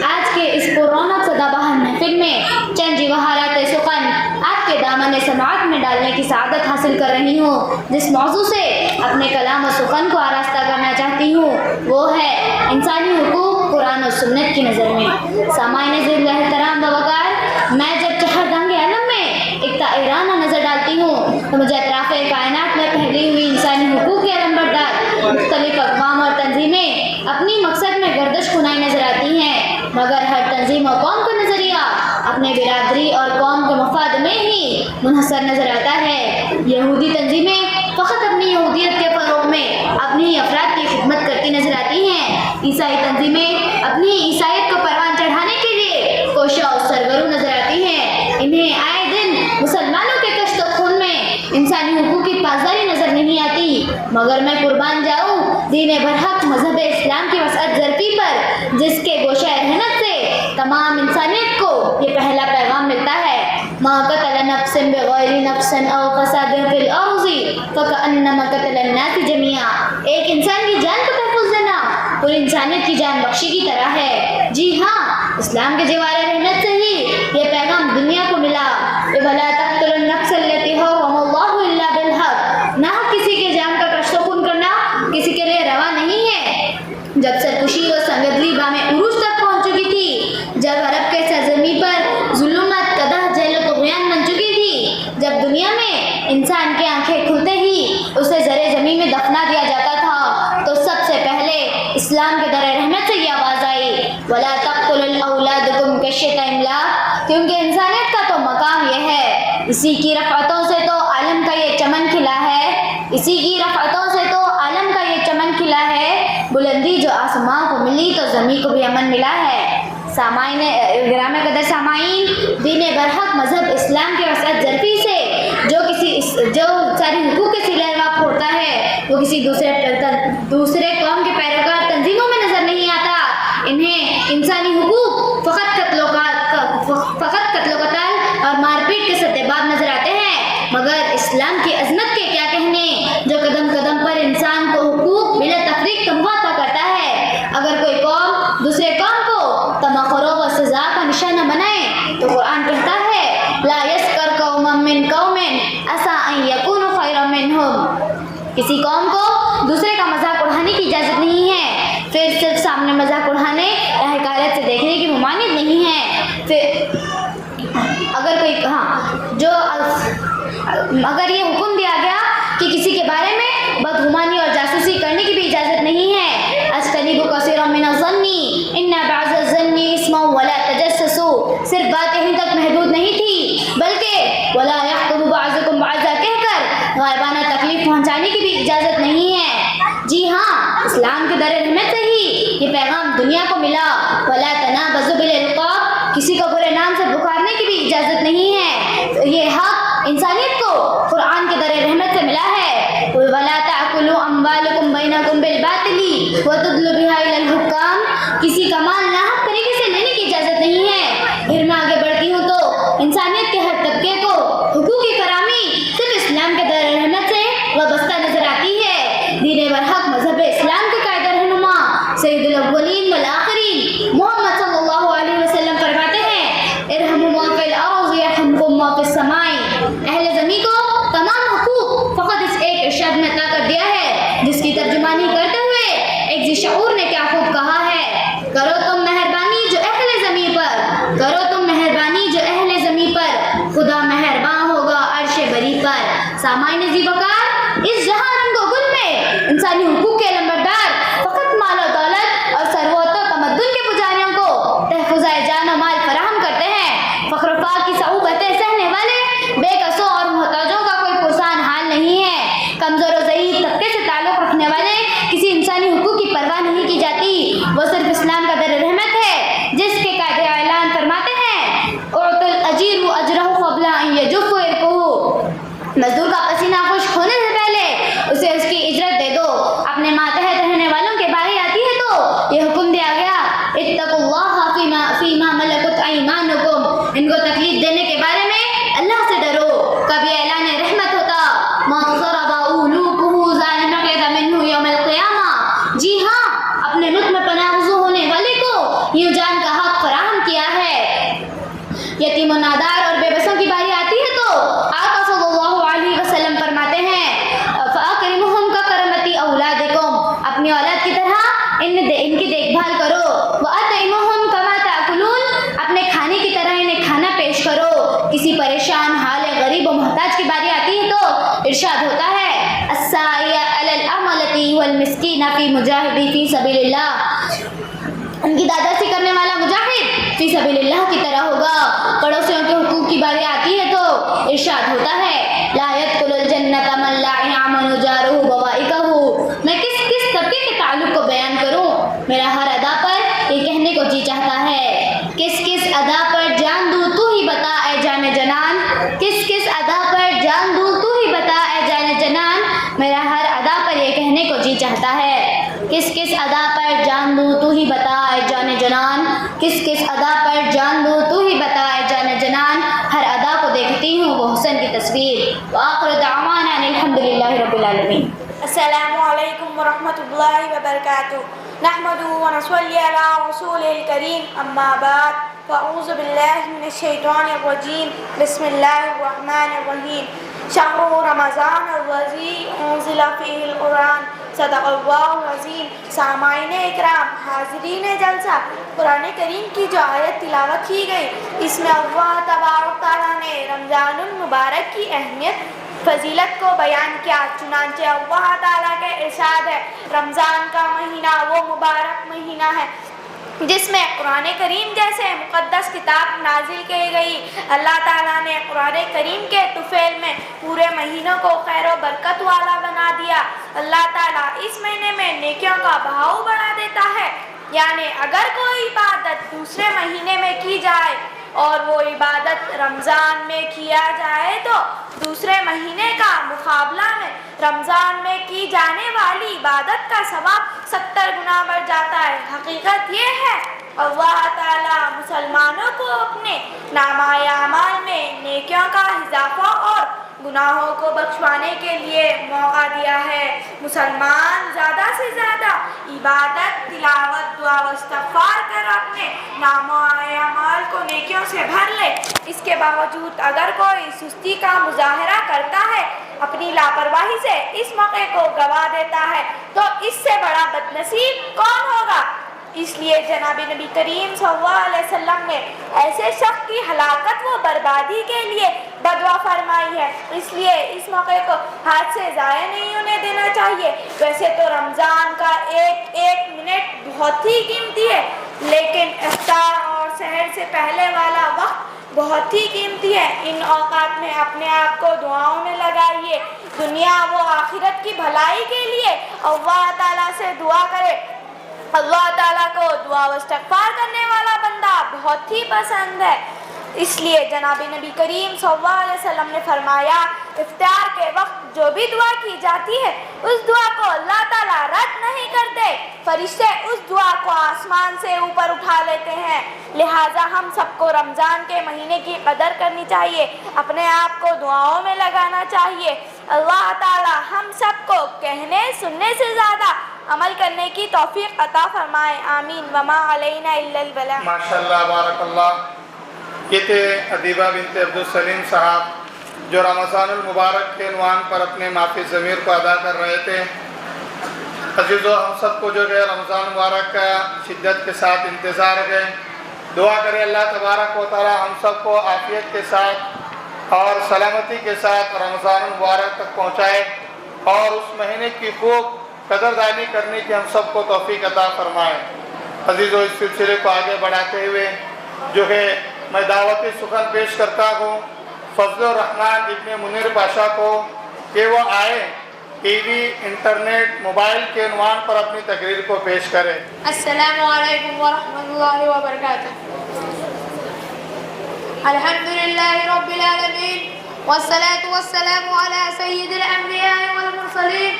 آج کے اس پررونق سدا بہار محفل میں چند جواہرات سخن آپ کے دامن سماعت میں ڈالنے کی سعادت حاصل کر رہی ہوں. جس موضوع سے اپنے کلام و سخن کو آراستہ کرنا چاہتی ہوں وہ ہے انسانی حقوق قرآن و سنت کی نظر میں. سامعین ذل احترام و وقار، میں جب چہردنگ عالم میں ایک طائرانہ نظر ڈالتی ہوں تو مجھے اطراف کائنات میں پھیلی ہوئی انسانی حقوق کے علمبردار مختلف اقوام اور تنظیمیں اپنی مقصد میں گردش کنائی نظر آتی ہیں، مگر ہر تنظیم اور قوم کا نظریہ اپنے برادری اور قوم کے مفاد میں ہی منحصر نظر آتا ہے. یہودی تنظیمیں فقط اپنی یہودیت کے فروغ میں اپنی ہی افراد کی خدمت کرتی نظر آتی ہیں. عیسائی تنظیمیں اپنی عیسائیت کو پروان چڑھانے کے لیے کوشاں اور سرگرم نظر آتی ہیں. انہیں آئے دن مسلمانوں کے کشت و خون میں انسانی حقوق کی پاسداری نظر نہیں آتی. مگر میں قربان جاؤں دین برحق مذہب اسلام کی وسعت ظرفی پر، جس کے گوشہ رحمت سے تمام انسانیت کو یہ پہلا پیغام ملتا ہے: ما قتل نفس بغیر نفس او فساد فی الارض فکأنما قتل الناس جميعا. ایک انسان کی جان کو تحفظ دینا پوری انسانیت کی جان بخشی کی طرح ہے. جی ہاں، اسلام کے جوار رحمت سے ہی یہ پیغام دنیا کو ملا. وَلَا تَقْتُلُوا النَّفْسَ الَّتِي حَرَّمَ اللَّهُ إِلَّا بِالْحَقِّ. نہ کسی کی جان کا کشت و خون کرنا کسی کے لیے روا نہیں ہے. جب سرکشی اور سنگدلی بام عروج تک پہنچ چکی تھی، جب عرب کے سرزمین پر ظلمت، قدح، جہل و طغیان بن چکی تھی، جب دنیا میں انسان کی آنکھیں کھلتے ہی اسے زرے زمین میں دفنا دیا جاتا تھا، تو سب سے پہلے اسلام کے در رحمت سے یہ آواز آئی: وَلَا تَقْتُلُوا أَوْلَادَكُمْ خَشْيَةَ إِمْلَاقٍ. کیونکہ انسانیت کا تو مقام یہ ہے، اسی کی رفعتوں سے تو عالم کا یہ چمن کھلا ہے، اسی کی رفعتوں سے تو عالم کا یہ چمن کھلا ہے. بلندی جو آسمان کو ملی تو زمین کو بھی امن ملا ہے. سامعین گرامی قدر سامعین، دین برحق مذہب اسلام کے وسعت ظرفی سے جو ساری حقوق کے سلے روا پھوڑتا ہے وہ کسی دوسرے قوم کے پیروکار تنظیموں میں نظر نہیں آتا. انہیں انسانی حقوق فقط قتل و قتال اور مار پیٹ کے سدباب نظر آتے ہیں. مگر اسلام کی عظمت کے کیا کہنے، جو قدم قدم پر انسان کو حقوق بلا تفریق تمغہ عطا کرتا ہے. اگر کوئی قوم دوسرے قوم کو تمغہ فروغ اور سزا کا نشانہ بنائے تو قرآن کہتا ہے: لا يسخر قوم من قوم عسى ان يكونوا خيرا منهم. کسی قوم کو دوسرے کا مذاق اڑانے کی اجازت نہیں ہے، پھر صرف سامنے مذاق اڑانے یا حکایت سے دیکھنے کی ممانعت نہیں ہے. پھر اگر یہ حکم دیا گیا کہ کسی کے بارے میں بدگمانی اور جاسوسی کرنے کی بھی اجازت نہیں ہے. اجتنبوا کثیرا من الظن ان بعض الظن اسم ولا تجسسوا. صرف بات یہیں تک محدود نہیں تھی، بلکہ ولا يحكم بعضكم بعضا کہہ کر غائبانہ تکلیف پہنچانے کی بھی اجازت نہیں ہے. جی ہاں، اسلام کے در رحمت سے ہی یہ پیغام دنیا کو ملا. ولا تنابزوا بالالقاب. کسی کو برے نام سے پکارنے کی بھی اجازت نہیں ہے. یہ حق انسانیت کو قرآن کے در رحمت سے ملا ہے. وَلَا تَأْكُلُوا أَمْوَالَكُمْ بَيْنَكُمْ بِالْبَاطِلِ وَتُدْلُوا بِهَا إِلَى الْحُكَّامِ. کسی کا مال ناحق طریقے سے لینے کی اجازت نہیں ہے. پھر میں آگے بڑھتی ہوں تو انسانیت کے ہر طبقے کو حقوق کی فراہمی صرف اسلام کے در رحمت سے وابستہ نظر آتی ہے. دین برحق مذہب اسلام کے قائد رہنما سید الاولین والآخرین محمد صلی اللہ علیہ وسلم فرماتے ہیں: ارحموا ما فی الارض یرحمکم ما فی السماء. اہل زمین کو تمام حقوق فقط اس ایک ارشاد میں عطا کر دیا ہے، جس کی ترجمانی کرتے ہوئے ایک ذی شعور نے کیا خوب کہا ہے: کرو تم مہربانی جو اہل زمین پر، کرو تم مہربانی جو اہل زمین پر، خدا مہربان ہوگا عرش بری پر. سامعین ذی وقار، اس جہاں رنگ و گل میں انسانی حقوق کے علمبردار فقط مال و دولت اور ثروت و تمدن کے پجاریوں کو تحفظ جان و مال فراہم کرتے ہیں. فخر و فاق کی صعوبتیں سہنے والے بے کسوں اور محتاجوں کا کوئی پرسان حال نہیں ہے. کمزور و ضعیف طبقے سے تعلق رکھنے والے کسی انسانی حقوق کی پرواہ نہیں کی جاتی. وہ صرف اسلام کا در رحمت ہے، جس کے قائد اعلان فرماتے ہیں: اعطوا الاجیر اجرہ قبل کسی پریشان حال غریب و محتاج کی باری آتی ہے تو ارشاد ہوتا ہے الساعی علی الارملۃ والمسکین فی مجاہدی فی سبیل اللہ، ان کی دادرسی کرنے والا مجاہد فی سبیل اللہ کی طرح ہوگا۔ پڑوسیوں کے حقوق کی باری آتی ہے تو ارشاد ہوتا ہے لا يدخل الجنۃ من لا یامن جارہ بوائقہ۔ میں کس کس طبقے کے تعلق کو بیان کروں، میرا ہر ادا پر یہ کہنے کو جی چاہتا ہے، کس کس ادا پر جان دوں تو ہی بتا اے جان جنان، کس کس ادا پر جان دوں تو ہی بتا اے جان جنان، میرا ہر ادا پر یہ کہنے کو جی چاہتا ہے، کس کس ادا پر جان دوں تو ہی بتا اے جان جنان، کس کس ادا پر جان دوں تو ہی بتا اے جان جنان، ہر ادا کو دیکھتی ہوں وہ حسن کی تصویر۔ وآخر دعوانا ان الحمدللہ رب العالمین۔ السلام علیکم ورحمۃ اللہ وبرکاتہ، نحمده ونصلی علی رسول الکریم، اما بعد فاعوذ باللہ من الشیطان الرجیم، بسم اللہ الرحمن الرحیم۔ شہر رمضان الذی انزل فیہ القرآن، صدق اللہ العظیم۔ سامعین اکرام، حاضرین جلسہ، قرآن کریم کی جو آیت تلاوت کی گئی، اس میں اللہ تبارک تعالیٰ نے رمضان المبارک کی اہمیت فضیلت کو بیان کیا۔ چنانچہ اللہ تعالیٰ کے ارشاد ہے رمضان کا مہینہ وہ مبارک مہینہ ہے جس میں قرآن کریم جیسے مقدس کتاب نازل کی گئی۔ اللہ تعالیٰ نے قرآن کریم کے طفیل میں پورے مہینوں کو خیر و برکت والا بنا دیا۔ اللہ تعالیٰ اس مہینے میں نیکیوں کا بہاؤ بڑھا دیتا ہے، یعنی اگر کوئی عبادت دوسرے مہینے میں کی جائے اور وہ عبادت رمضان میں کیا جائے تو دوسرے مہینے کا مقابلہ میں رمضان میں کی جانے والی عبادت کا ثواب 70 گنا بڑھ جاتا ہے۔ حقیقت یہ ہے اللہ تعالیٰ مسلمانوں کو اپنے نامہ اعمال میں نیکیوں کا اضافہ اور گناہوں کو بخشوانے کے لیے موقع دیا ہے۔ مسلمان زیادہ سے زیادہ عبادت، تلاوت، دعا و استغفار کر اپنے نامہ اعمال کو نیکیوں سے بھر لے۔ اس کے باوجود اگر کوئی سستی کا مظاہرہ کرتا ہے، اپنی لاپرواہی سے اس موقع کو گوا دیتا ہے، تو اس سے بڑا بد نصیب کون ہوگا؟ اس لیے جناب نبی کریم صلی اللہ علیہ وسلم نے ایسے شخص کی ہلاکت و بربادی کے لیے بدعا فرمائی ہے۔ اس لیے اس موقع کو ہاتھ سے ضائع نہیں ہونے دینا چاہیے۔ ویسے تو رمضان کا ایک ایک منٹ بہت ہی قیمتی ہے، لیکن افطار اور سحر سے پہلے والا وقت بہت ہی قیمتی ہے۔ ان اوقات میں اپنے آپ کو دعاؤں میں لگائیے۔ دنیا و آخرت کی بھلائی کے لیے اللہ تعالیٰ سے دعا کرے۔ اللہ تعالیٰ کو دعا و استغفار کرنے والا بندہ بہت ہی پسند ہے۔ اس لیے جناب نبی کریم صلی اللہ علیہ وسلم نے فرمایا افطار کے وقت جو بھی دعا کی جاتی ہے اس دعا کو اللہ تعالیٰ رد نہیں کرتے، فرشتے اس دعا کو آسمان سے اوپر اٹھا لیتے ہیں۔ لہٰذا ہم سب کو رمضان کے مہینے کی قدر کرنی چاہیے، اپنے آپ کو دعاؤں میں لگانا چاہیے۔ اللہ تعالیٰ ہم سب کو کہنے سننے سے زیادہ عمل کرنے کی توفیق عطا فرمائے، آمین۔ وما علینا الا البلاغ۔ ماشاءاللہ، بارک اللہ۔ یہ تھے ادیبہ بنت عبدالسلیم صاحب جو رمضان المبارک کے عنوان پر اپنے معافی ضمیر کو ادا کر رہے تھے۔ عزیزو، ہم سب کو جو ہے رمضان مبارک کا شدت کے ساتھ انتظار ہے۔ دعا کرے اللہ تبارک و تعالی ہم سب کو عافیت کے ساتھ اور سلامتی کے ساتھ رمضان المبارک تک پہنچائے اور اس مہینے کی خوب قدردانی کرنے کی ہم سب کو توفیق عطا فرمائے۔ عزیزو، اس سلسلے کو آگے بڑھاتے ہوئے جو ہے میں دعوتی سخن پیش کرتا ہوں فضل الرحمن ابن منیر پاشا کو کہ وہ آئے ٹی وی، انٹرنیٹ، موبائل کے عنوان پر اپنی تقریر کو پیش کرے۔ السلام علیکم ورحمۃ اللہ وبرکاتہ۔ الحمدللہ رب العالمین والصلاة والسلام علی سید الانبیاء والمرسلین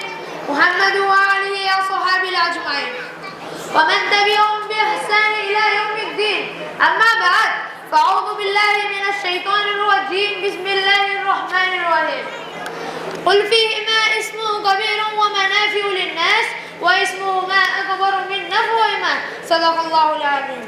محمد وآلہ وصحبہ اجمعین ومن تبعهم بإحسان إلى يوم الدين، أما بعد فأعوذ بالله من الشيطان الرجيم، بسم الله الرحمن الرحيم۔ قل فيهما اسم كبير ومنافع للناس واسمهما أكبر من نفعهما، صدق الله العظيم۔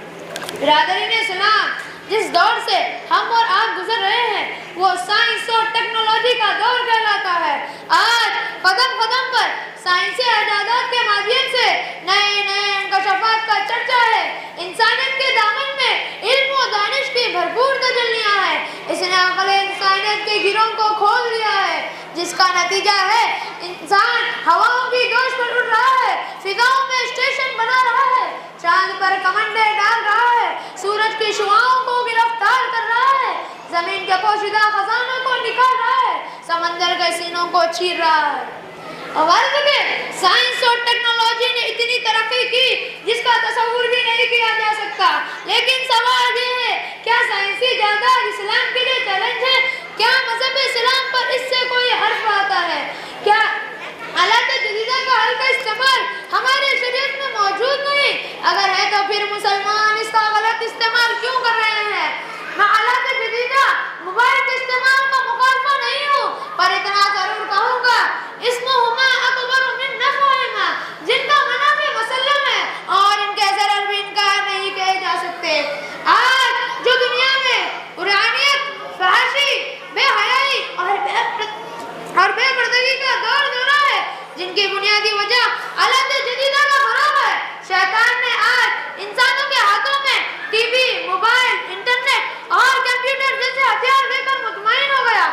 برادرین اسلام، جس دور سے ہم اور آپ گزر رہے ہیں وہ سائنس اور ٹیکنالوجی کا دور کہلاتا ہے۔ آج قدم قدم پر سائنسی ایجادات کے مادھیم سے نئے نئے انکشافات کا چرچا ہے. انسانیت کے دامن میں علم و دانش کی بھرپور تجلیاں ہیں. اس نے عقل انسانیت کے گروں کو کھول دیا ہے، جس کا نتیجہ ہے انسان ہواؤں کی گوش پر اڑ رہا ہے، فضاؤں میں اسٹیشن بنا رہا ہے، چاند پر کمنڈے ڈال رہا ہے، سورج کی شعاؤں کو گرفتار کر رہا ہے، زمین کے پوشیدہ خزانوں کو نکال رہا ہے، سمندر کے سینوں کو چیر رہا ہے. غرب میں سائنس اور ٹیکنالوجی نے اتنی ترقی کی جس کا تصور بھی نہیں کیا جا سکتا. لیکن سوال یہ ہے، کیا سائنسی جائیداد اسلام کے لیے چیلنج ہے؟ کیا مذہب اسلام پر اس سے کوئی حرف آتا ہے؟ کیا آلات جدیدہ کا ہلکا استعمال ہماری شریعت میں موجود نہیں؟ اگر ہے تو پھر مسلمان اس کا غلط استعمال کیوں کر رہے ہیں؟ میں آلات جدیدہ موبائل کے استعمال کا مخالفہ نہیں ہوں، پر اتنا ضرور کہوں گا اسمہما اکبر من نفعہما، جن کا منافع مسلم ہے اور ان کے ضرر بھی انکار نہیں کیے جا سکتے. آج جو دنیا میں قرآنیت، فحاشی، بے حیائی اور بے پردگی کا دور دورہ ہے، جن کی بنیادی وجہ آلات جدیدہ کا فروغ ہے، شیطان نے آج انسانوں کے ہاتھوں میں ٹی وی، موبائل، انٹرنیٹ اور کمپیوٹر جیسے ہتھیار دے کر مطمئن ہو گیا.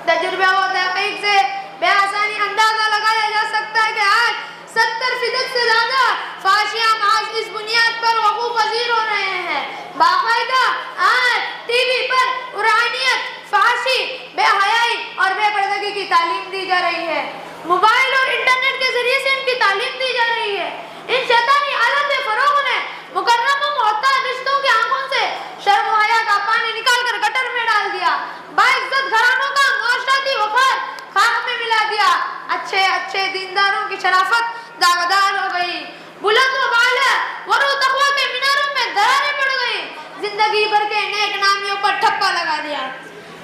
تجربے و تحقیق سے بے آسانی اندازہ لگایا جا سکتا ہے کہ آج 70% سے زیادہ فحاشیاں محض اس بنیاد پر وقوع پذیر ہو رہے ہیں. باقاعدہ آج ٹی وی پر قرآنیت، فحاشی، بے حیائی اور بے پردگی کی تعلیم دی جا رہی ہے. موبائل اور انٹرنیٹ کے ذریعے سے ان کی تعلیم دی جا رہی ہے. ان شیطانی آلات فروغ نے مکرم و محترم رشتوں کی آنکھوں سے شرم و حیا کا پانی نکال کر گٹر میں ڈال دیا. باعزت گھرانوں کا معاشرتی وقار خاک میں ملا دیا. اچھے دینداروں کی شرافت داغدار ہو گئی. بلند و بالا ورع و تقویٰ کے میناروں میں دراریں پڑ گئی. زندگی بھر کے نیک نامیوں پر ٹھپا لگا دیا.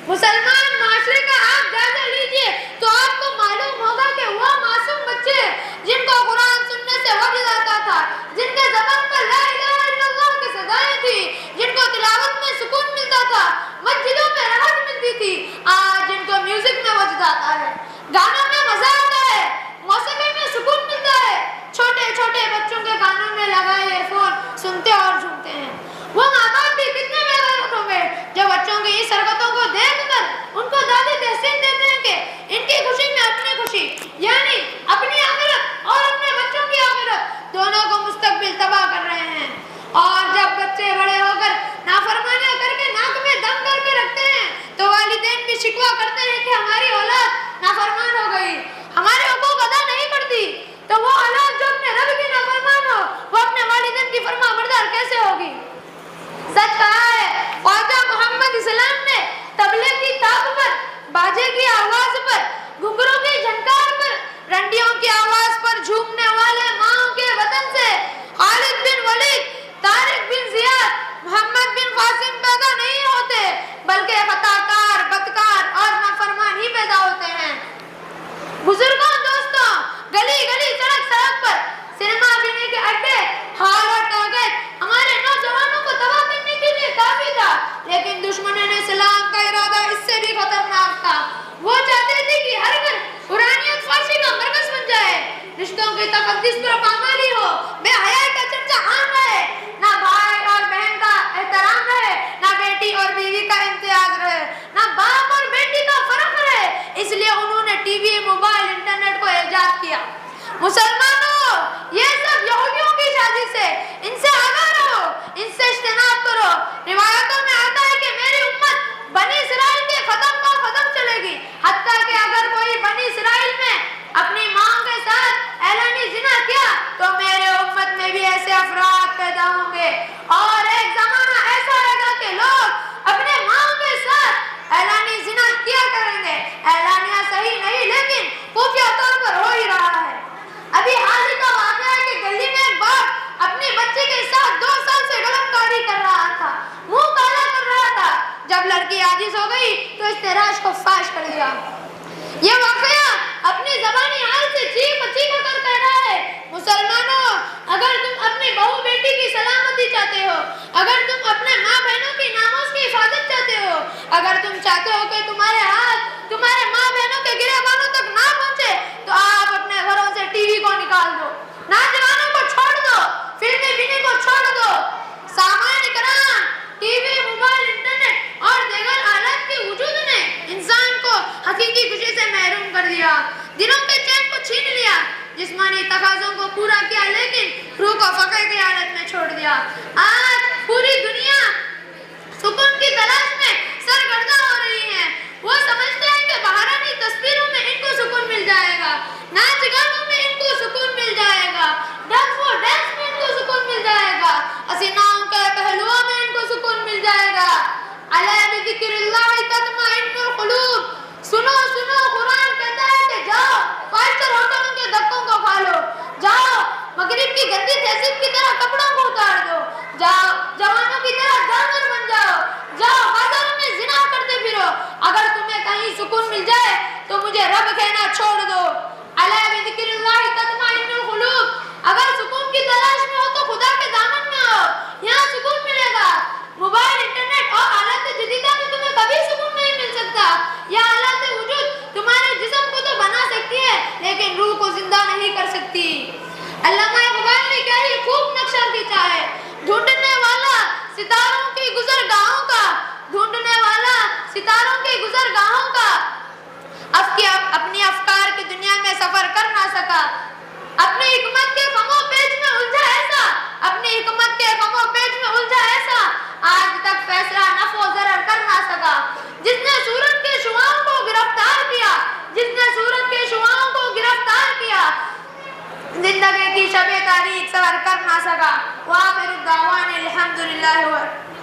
مسلمان معاشرے کا آپ جائزہ لیجئے تو آپ کو معلوم ہوگا کہ وہ معصوم بچے جن کو قرآن سننے سے وحی آتا تھا، جن کے زبان پر لا الہ الا اللہ کی صدائیں تھی، جن کو تلاوت میں سکون ملتا تھا، مسجدوں میں راحت ملتی تھی، آج جن کو میوزک میں وجد آتا ہے، گانوں میں مزہ آتا ہے، موسیقی میں سکون ملتا ہے، چھوٹے بچوں کے کانوں میں لگائے ایئر فون سنتے اور جھومتے ہیں. وہ ماں باپ بھی کتنے بے غیرت ہوں گے جو بچوں کی اس حرکتوں کو دیکھ کر ان کو زیادہ تحسین دیتے ہیں کہ ان کی خوشی میں اپنی خوشی، یعنی اپنی آخرت اور اپنے بچوں کی آخرت دونوں کو مستقبل تباہ کر رہے ہیں. اور جب بچے بڑے ہو کر نافرمانیاں کر کے ناک میں دم کر کے رکھتے ہیں تو والدین بھی شکوہ کرتے ہیں کہ ہماری اولاد نافرمان ہو گئی، ہمارے حقوق ادا نہیں کرتی. تو وہ اولاد جو اپنے رب کی نافرمان ہو وہ اپنے والدین کی فرما بردار کیسے ہوگی؟ سچ کہا ہے خواجہ محمد اسلام نے طبلے کی تاب پر، باجے کی آواز پر، گھنگروں کی جھنکار پر، رنڈیوں کی آواز پر جھومنے والے ماں کے وطن سے خالد بن ولید، طارق بن زیاد، محمد بن قاسم پیدا نہیں ہوتے، بلکہ خطاکار، بدکار اور نافرمان ہی پیدا ہوتے ہیں. بزرگوں، دوستوں، گلی سڑک پر سینما پینے کے اڈے، ہال اور ٹارگٹ ہمارے نوجوانوں کو تباہ کرنے کے لیے کافی تھا، لیکن دشمنوں نے اسلام کا ارادہ اس سے بھی خطرناک تھا. وہ چاہتے تھے کہ ہر گھر قرآنیت فحاشی کا مرکز بن جائے، رشتوں کی تقدس پر پامالی ہو، بے حیائی کا چرچا عام رہے، نہ بھائی اور بہن کا احترام رہے، نہ بیٹی اور بیوی کا امتیاز رہے، نہ باپ اور بیٹی کا فرق رہے. اس لیے انہوں نے ٹی وی، موبائل، انٹرنیٹ کو ایجاد کیا. مسلمانوں، یہ سب یہودیوں کی شادی سے، ان سے آگاہ رہو، ان سے اجتناب کرو. روایتوں میں آتا ہے کہ میری امت بنی اسرائیل کے ختم کا ختم چلے گی، حتیٰ کہ اگر کوئی بنی اسرائیل میں اپنی ماں کے ساتھ اعلانی زنا کیا تو میرے امت میں بھی ایسے افراد پیدا ہوں گے. اور ایک زمانہ ایسا آئے گا کہ لوگ اپنے ماں کے ساتھ اعلانی زنا کیا کریں گے. اعلانیہ صحیح نہیں لیکن خفیہ طور پر ہو ہی رہا ہے. ابھی حال ہی کا واقعہ ہے کہ گلی میں ایک باپ اپنی بچے کے ساتھ 2 سال سے غلط کاری کر رہا تھا، منہ کالا کر رہا تھا. جب لڑکی عاجز ہو گئی تو استراش کو فاش کر دیا. یہ واقعہ اپنی زبانی حال سے چیخ کر کہہ رہا ہے، مسلمانوں، اگر تم اپنی بہو بیٹی کی سلامتی چاہتے ہو، اگر تم اپنے ماں بہنوں کی ناموس کی حفاظت چاہتے ہو، اگر تم چاہتے ہو کہ تمہارے ہاتھ تمہارے ماں بہنوں کے گریبانوں تک نہ پہنچے تو آپ اپنے گھروں سے ٹی وی کو نکال دو، نوجوانوں کو چھوڑ دو، فلم کو چھوڑ دو. سامان اکرام ٹی وی موبائل انٹرنیٹ اور دیگر آلات کے وجود نے انسان کو حقیقی خوشی سے محروم کر دیا, دلوں کے چین کو چھین لیا, جسمانی تقاضوں کو پورا کیا لیکن روح کو فقر کی حالت میں چھوڑ دیا. آج پوری دنیا سکون کی تلاش میں سرگرداں ہو رہی ہے. وہ سمجھتے ہیں کہ بہارانی تصویروں میں ان کو سکون مل جائے گا, ناچ گانوں میں ان کو سکون مل جائے گا, ڈانس میں ان کو سکون مل جائے گا, حسیناؤں کے پہلوؤں میں ان کو سکون مل جائے گا. الا بذکر اللہ تطمئن القلوب. سنو سنو, قرآن کہتا ہے کہ جاؤ فائیو اسٹار ہوٹلوں کے دھکوں کو کھا لو, جاؤ مغرب کی گندی تہذیب کی طرح کپڑوں کو اتار دو, جاؤ جوانوں کی طرح جانور بن جاؤ, جاؤ بازاروں میں زنا کرتے پھرو. اگر تمہیں کہیں سکون مل جائے تو مجھے رب کہنا چھوڑ دو. الا بذکر اللہ تطمئن القلوب. اگر سکون کی تلاش میں ہو تو خدا کے دامن میں آؤ, یہاں سکون ملے گا. موبائل انٹرنیٹ اور آلات جدیدہ میں تمہیں کبھی سکون نہیں مل سکتا. یہ آلات وجود تمہارے جسم کو تو بنا سکتی ہے لیکن روح کو زندہ نہیں کر سکتی. علامہ اقبال نے کیا ہی خوب نقشہ کھینچا ہے. ڈھونڈنے والا ستاروں کی گزرگاہوں کا, ڈھونڈنے والا ستاروں کی گزرگاہوں کا, اپنی افکار کی دنیا میں سفر کر نہ سکا. اپنی حکمت کے خم و پیچ میں الجھا ایسا, اپنی حکمت کے خم و پیچ میں الجھا ایسا, آج تک فیصلہ نفع و ضرر کر نہ سکا. جس نے سورج کے شعاعوں کو گرفتار کیا, جس نے سورج کے شعاعوں کو گرفتار کیا, زندگی کی شب تاریخ سور کر نہ سکا. وآخر الدعوان الحمدللہ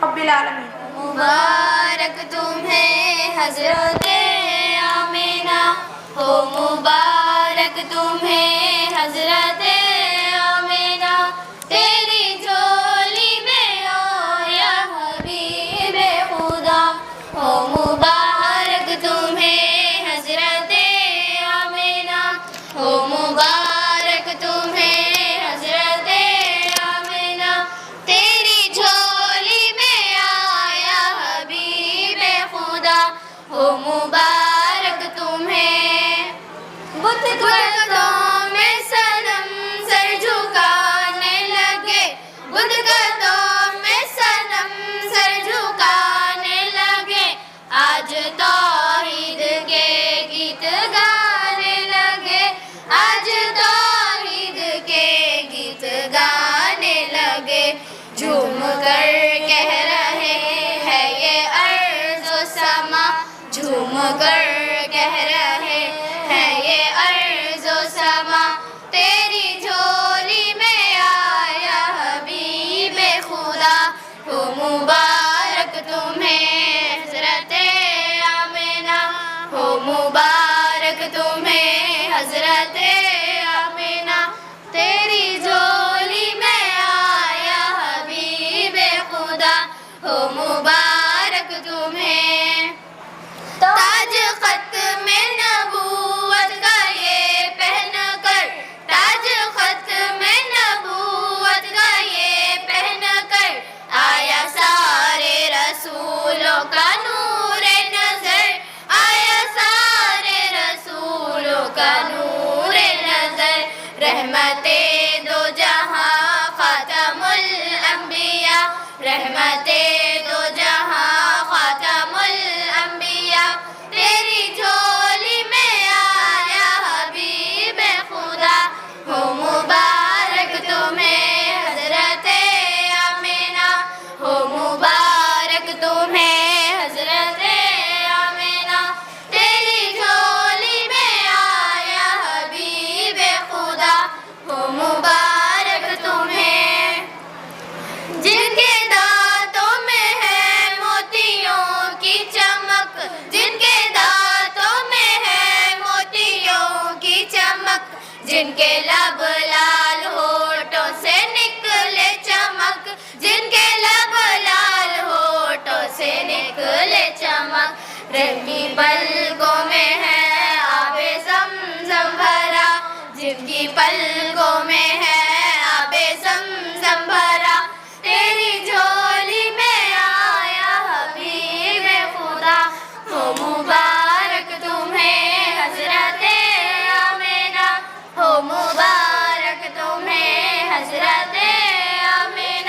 رب العالمین. مبارک تمہیں حضرت آمینہ ہو, مبارک تمہیں حضرت آمینہ, تیری جھولی میں آیا حبیب خدا ہو. مبارک تمہیں حضرت آمینہ ہو, مبارک تمہیں حضرت آمینہ, تیری جھولی میں آیا حبیب خدا ہو. مبارک تمہیں. بت قدموں میں صنم سر جھکانے لگے, بت قدموں میں صنم سر جھکانے لگے, آج توحید کے گیت گانے لگے, آج توحید کے گیت گانے لگے. جھوم کر کہہ رہے ہیں یہ ارض و سما, جھوم کر کہہ رہے ہیں یہ ارض و سما, تیری جھولی میں آیا حبیب خدا ہو. مبارک تمہیں حضرت آمینہ ہو, مبارک تمہیں حضرت آمینہ, تیری جھولی میں آیا حبیب خدا ہو. مبارک تمہیں. تاج ختم نبوت کا یہ پہن کر, تاج ختم نبوت کا یہ پہن کر, آیا سارے رسولوں کا نور نظر, آیا سارے رسولوں کا نور نظر. رحمت دو جہاں خاتم الانبیاء, رحمت دو جہاں خاتم الانبیاء, تیری جھولی میں آیا حبیب خدا ہو. مبارک تمہیں حضرت آمینہ ہو, مبارک تمہیں حضرت آمینہ, تیری جھولی میں آیا حبیب خدا ہو. مبارک تمہیں. جن کے دانتوں میں ہے موتیوں کی چمک, جن کے دانتوں میں ہے موتیوں کی چمک, جن کے لب لال ہونٹوں سے نکلے چمک, جن کے لب لال ہونٹوں سے نکلے چمک. رحم کی پلکوں میں ہے آب زمزم بھرا, جن کی پلکوں میں ہے آب زمزم بھرا, تیری جھولی میں آیا حبیب خدا ہو. مبارک تمہیں حضرت آمینہ ہو, مبارک تمہیں حضرت آمینہ,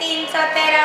313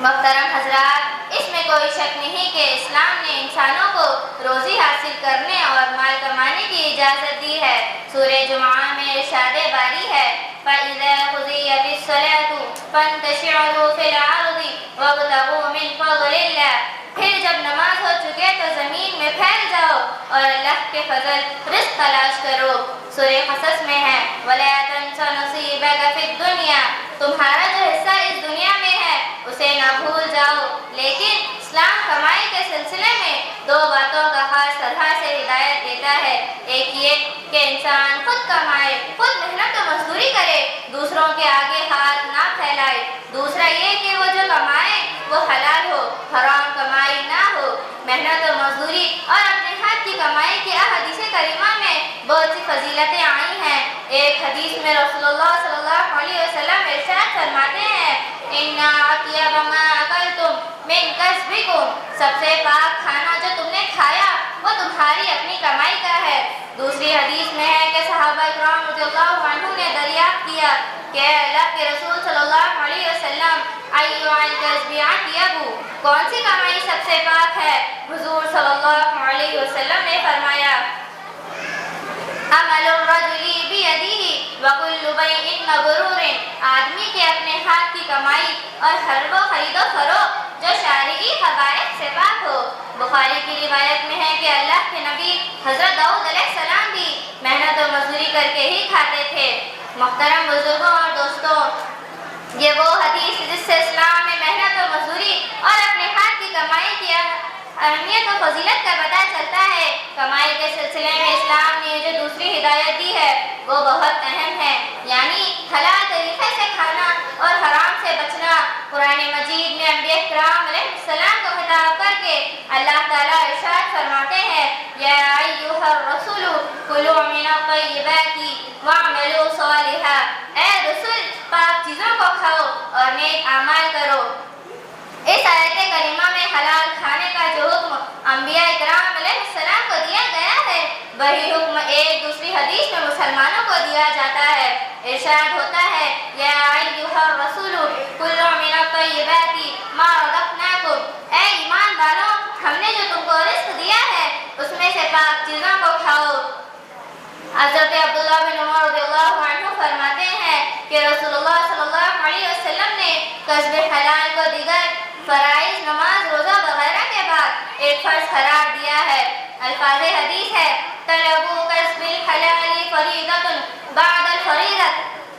محترم حضرات، اس میں کوئی شک نہیں کہ اسلام نے انسانوں کو روزی حاصل کرنے اور مال کمانے کی اجازت دی ہے۔ سورہ جمعہ میں ارشاد باری ہے فَإِذَا قُضِيَتِ الصَّلَاةُ فَانتَشِرُوا فِي الْأَرْضِ وَابْتَغُوا مِنْ فَضْلِ اللَّهِ۔ پھر جب نماز ہو چکے تو زمین میں پھیل جاؤ اور اللہ کے فضل رزق تلاش کرو۔ سورہ قصص میں ہے وَلَا تَنْسَ نَصِيبَكَ فِي الدُّنْيَا، تمہارا جو حصہ اس دنیا میں ہے اسے نہ بھول جاؤ۔ لیکن اسلام کمائی کے سلسلے میں دو باتوں کا خاص طرح سے ہدایت دیتا ہے۔ ایک یہ کہ انسان خود کمائے، خود محنت و مزدوری کرے، دوسروں کے آگے ہاتھ نہ پھیلائے۔ دوسرا یہ کہ وہ جو کمائے وہ حلال ہو، حرام کمائی نہ ہو۔ محنت و مزدوری اور اپنے ہاتھ کی کمائی کی احادیث کریمہ میں بہت سی فضیلتیں آئی ہیں۔ ایک حدیث میں رسول اللہ صلی اللہ علیہ وسلم ارشاد فرماتے ہیں إِنَّ أَطْيَبَ مَا أَكَلْتُم مِّن كَسْبِكُم، سب سے پاک کھانا جو تم نے کھایا وہ تمہاری اپنی کمائی کا ہے۔ دوسری حدیث میں ہے کہ صحابہ اکرام رضی اللہ عنہ نے دریافت کیا کہ اللہ کے رسول صلی اللہ علیہ وسلم أَيُّ الْكَسْبِ أَطْيَبُ، کون سی کمائی سب سے پاک ہے؟ حضور صلی اللہ علیہ وسلم نے فرمایا عمل الرجل بيده وكل بيع مبرور، آدمی کے اپنے ہاتھ کی کمائی اور ہر وہ خرید و فروخت جو شرعی قواعد سے پاک ہو۔ بخاری کی روایت میں ہے کہ اللہ کے نبی حضرت داؤد علیہ السلام بھی محنت و مزدوری کر کے ہی کھاتے تھے۔ محترم بزرگوں اور دوستوں، یہ وہ حدیث جس سے اسلام میں محنت و مزدوری اور اپنے ہاتھ کی کمائی کی اہمیت و فضیلت کا پتہ چلتا ہے۔ کمائی کے سلسلے میں اسلام نے جو دوسری ہدایت دی ہے وہ بہت اہم ہے، یعنی حلال طریقے سے کھانا اور حرام سے بچنا۔ قرآن مجید میں انبیاء کرام علیہ السلام کو خطاب کر کے اللہ تعالیٰ ارشاد فرماتے ہیں یا ایھا الرسول کلوا من الطیبات واعملوا صالحا، اے رسول پاک چیزوں کو کھاؤ اور نیک اعمال کرو۔ اس آیت کریمہ میں حلال کھانے کا جو حکم انبیاء اکرام علیہ السلام کو دیا گیا ہے وہی حکم ایک دوسری حدیث میں مسلمانوں کو دیا جاتا ہے۔ ارشاد ہوتا ہے یا ایھا الرسول کلوا من الطیبات ما رزقناکم، اے ایمان والوں ہم نے جو تم کو رزق دیا ہے اس میں سے پاک چیزوں کو کھاؤ۔ حضرت عبداللہ بن عمر رضی اللہ عنہ فرماتے ہیں کہ رسول اللہ صلی اللہ علیہ وسلم نے کسب حلال کو دیگر فرائض نماز روزہ وغیرہ کے بعد ایک فرض قرار دیا ہے۔ الفاظ حدیث ہے طلبوا کسب الحلال فریضۃ بعد الفریضۃ،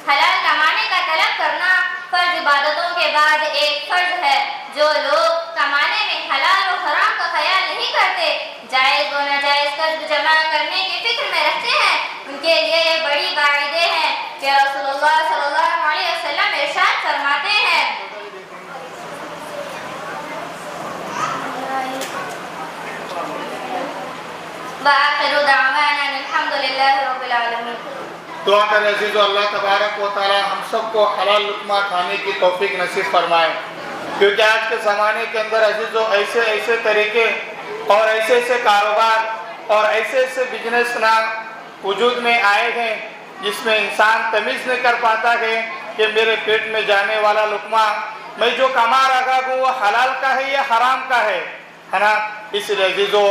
حلال کمانے کا طلب کرنا فرض عبادتوں کے بعد ایک فرض ہے۔ جو لوگ کمانے میں حلال و حرام کا خیال نہیں کرتے، جائز و ناجائز کسب جمع کرنے کی فکر میں رہتے ہیں، ان کے لیے یہ بڑی وعیدیں ہیں کہ رسول اللہ صلی اللہ علیہ وسلم ارشاد فرماتے ہیں وآخر دعوانا الحمد للہ رب العالمین۔ دعا کریں عزیز اللہ تبارک و تعالی ہم سب کو حلال لقمہ کھانے کی توفیق نصیب فرمائے، کیونکہ آج کے زمانے کے اندر عزیزو ایسے ایسے طریقے اور ایسے ایسے کاروبار اور ایسے ایسے بزنس وجود میں آئے ہیں جس میں انسان تمیز نہیں کر پاتا ہے کہ میرے پیٹ میں جانے والا لقمہ میں جو کما رہا ہوں وہ حلال کا ہے یا حرام کا ہے نا۔ اس لیے عزیزو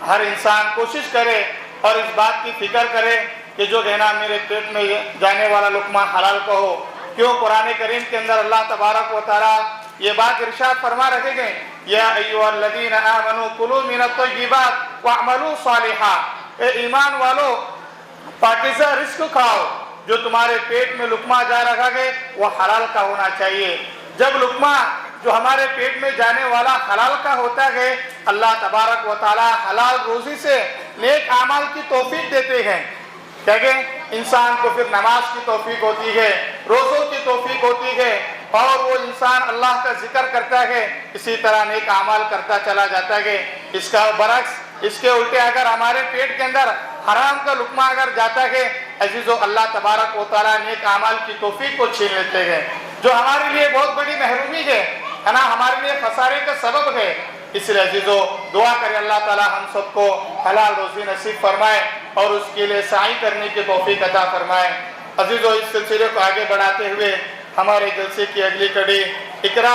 ہر انسان کوشش کرے اور اس بات کی فکر کرے کہ جو کہنا میرے پیٹ میں جانے والا لقمہ حلال کا ہو۔ کیوں قرآن کریم کے اندر اللہ تبارک و تعالیٰ یہ بات ارشاد فرما رہے گے یا ایھا الذین آمنوا کلوا من الطیبات واعملوا صالحا، اے ایمان والو پاکیزہ رزق کھاؤ، جو تمہارے پیٹ میں لقمہ جا رہا ہے وہ حلال کا ہونا چاہیے۔ جب لقمہ جو ہمارے پیٹ میں جانے والا حلال کا ہوتا ہے اللہ تبارک و تعالی حلال روزی سے نیک اعمال کی توفیق دیتے ہیں، کہ انسان کو پھر نماز کی توفیق ہوتی ہے، روزوں کی توفیق ہوتی ہے اور وہ انسان اللہ کا ذکر کرتا ہے، اسی طرح نیک اعمال کرتا چلا جاتا ہے۔ اس کا برعکس اس کے الٹے اگر ہمارے پیٹ کے اندر حرام کا لقمہ اگر جاتا ہے عزیزو اللہ تبارک و تعالیٰ نیک اعمال کی توفیق کو چھین لیتے ہیں، جو ہمارے لیے بہت بڑی محرومی ہے نا، ہمارے لیے خسارے کا سبب ہے۔ اس لیے عزیزو دعا کرے اللہ تعالیٰ ہم سب کو حلال روزی نصیب فرمائے اور اس کے لیے سعی کرنے کی توفیق عطا فرمائے۔ عزیزو اس سلسلے کو آگے بڑھاتے ہوئے ہمارے جلسے کی اگلی کڑی اقرا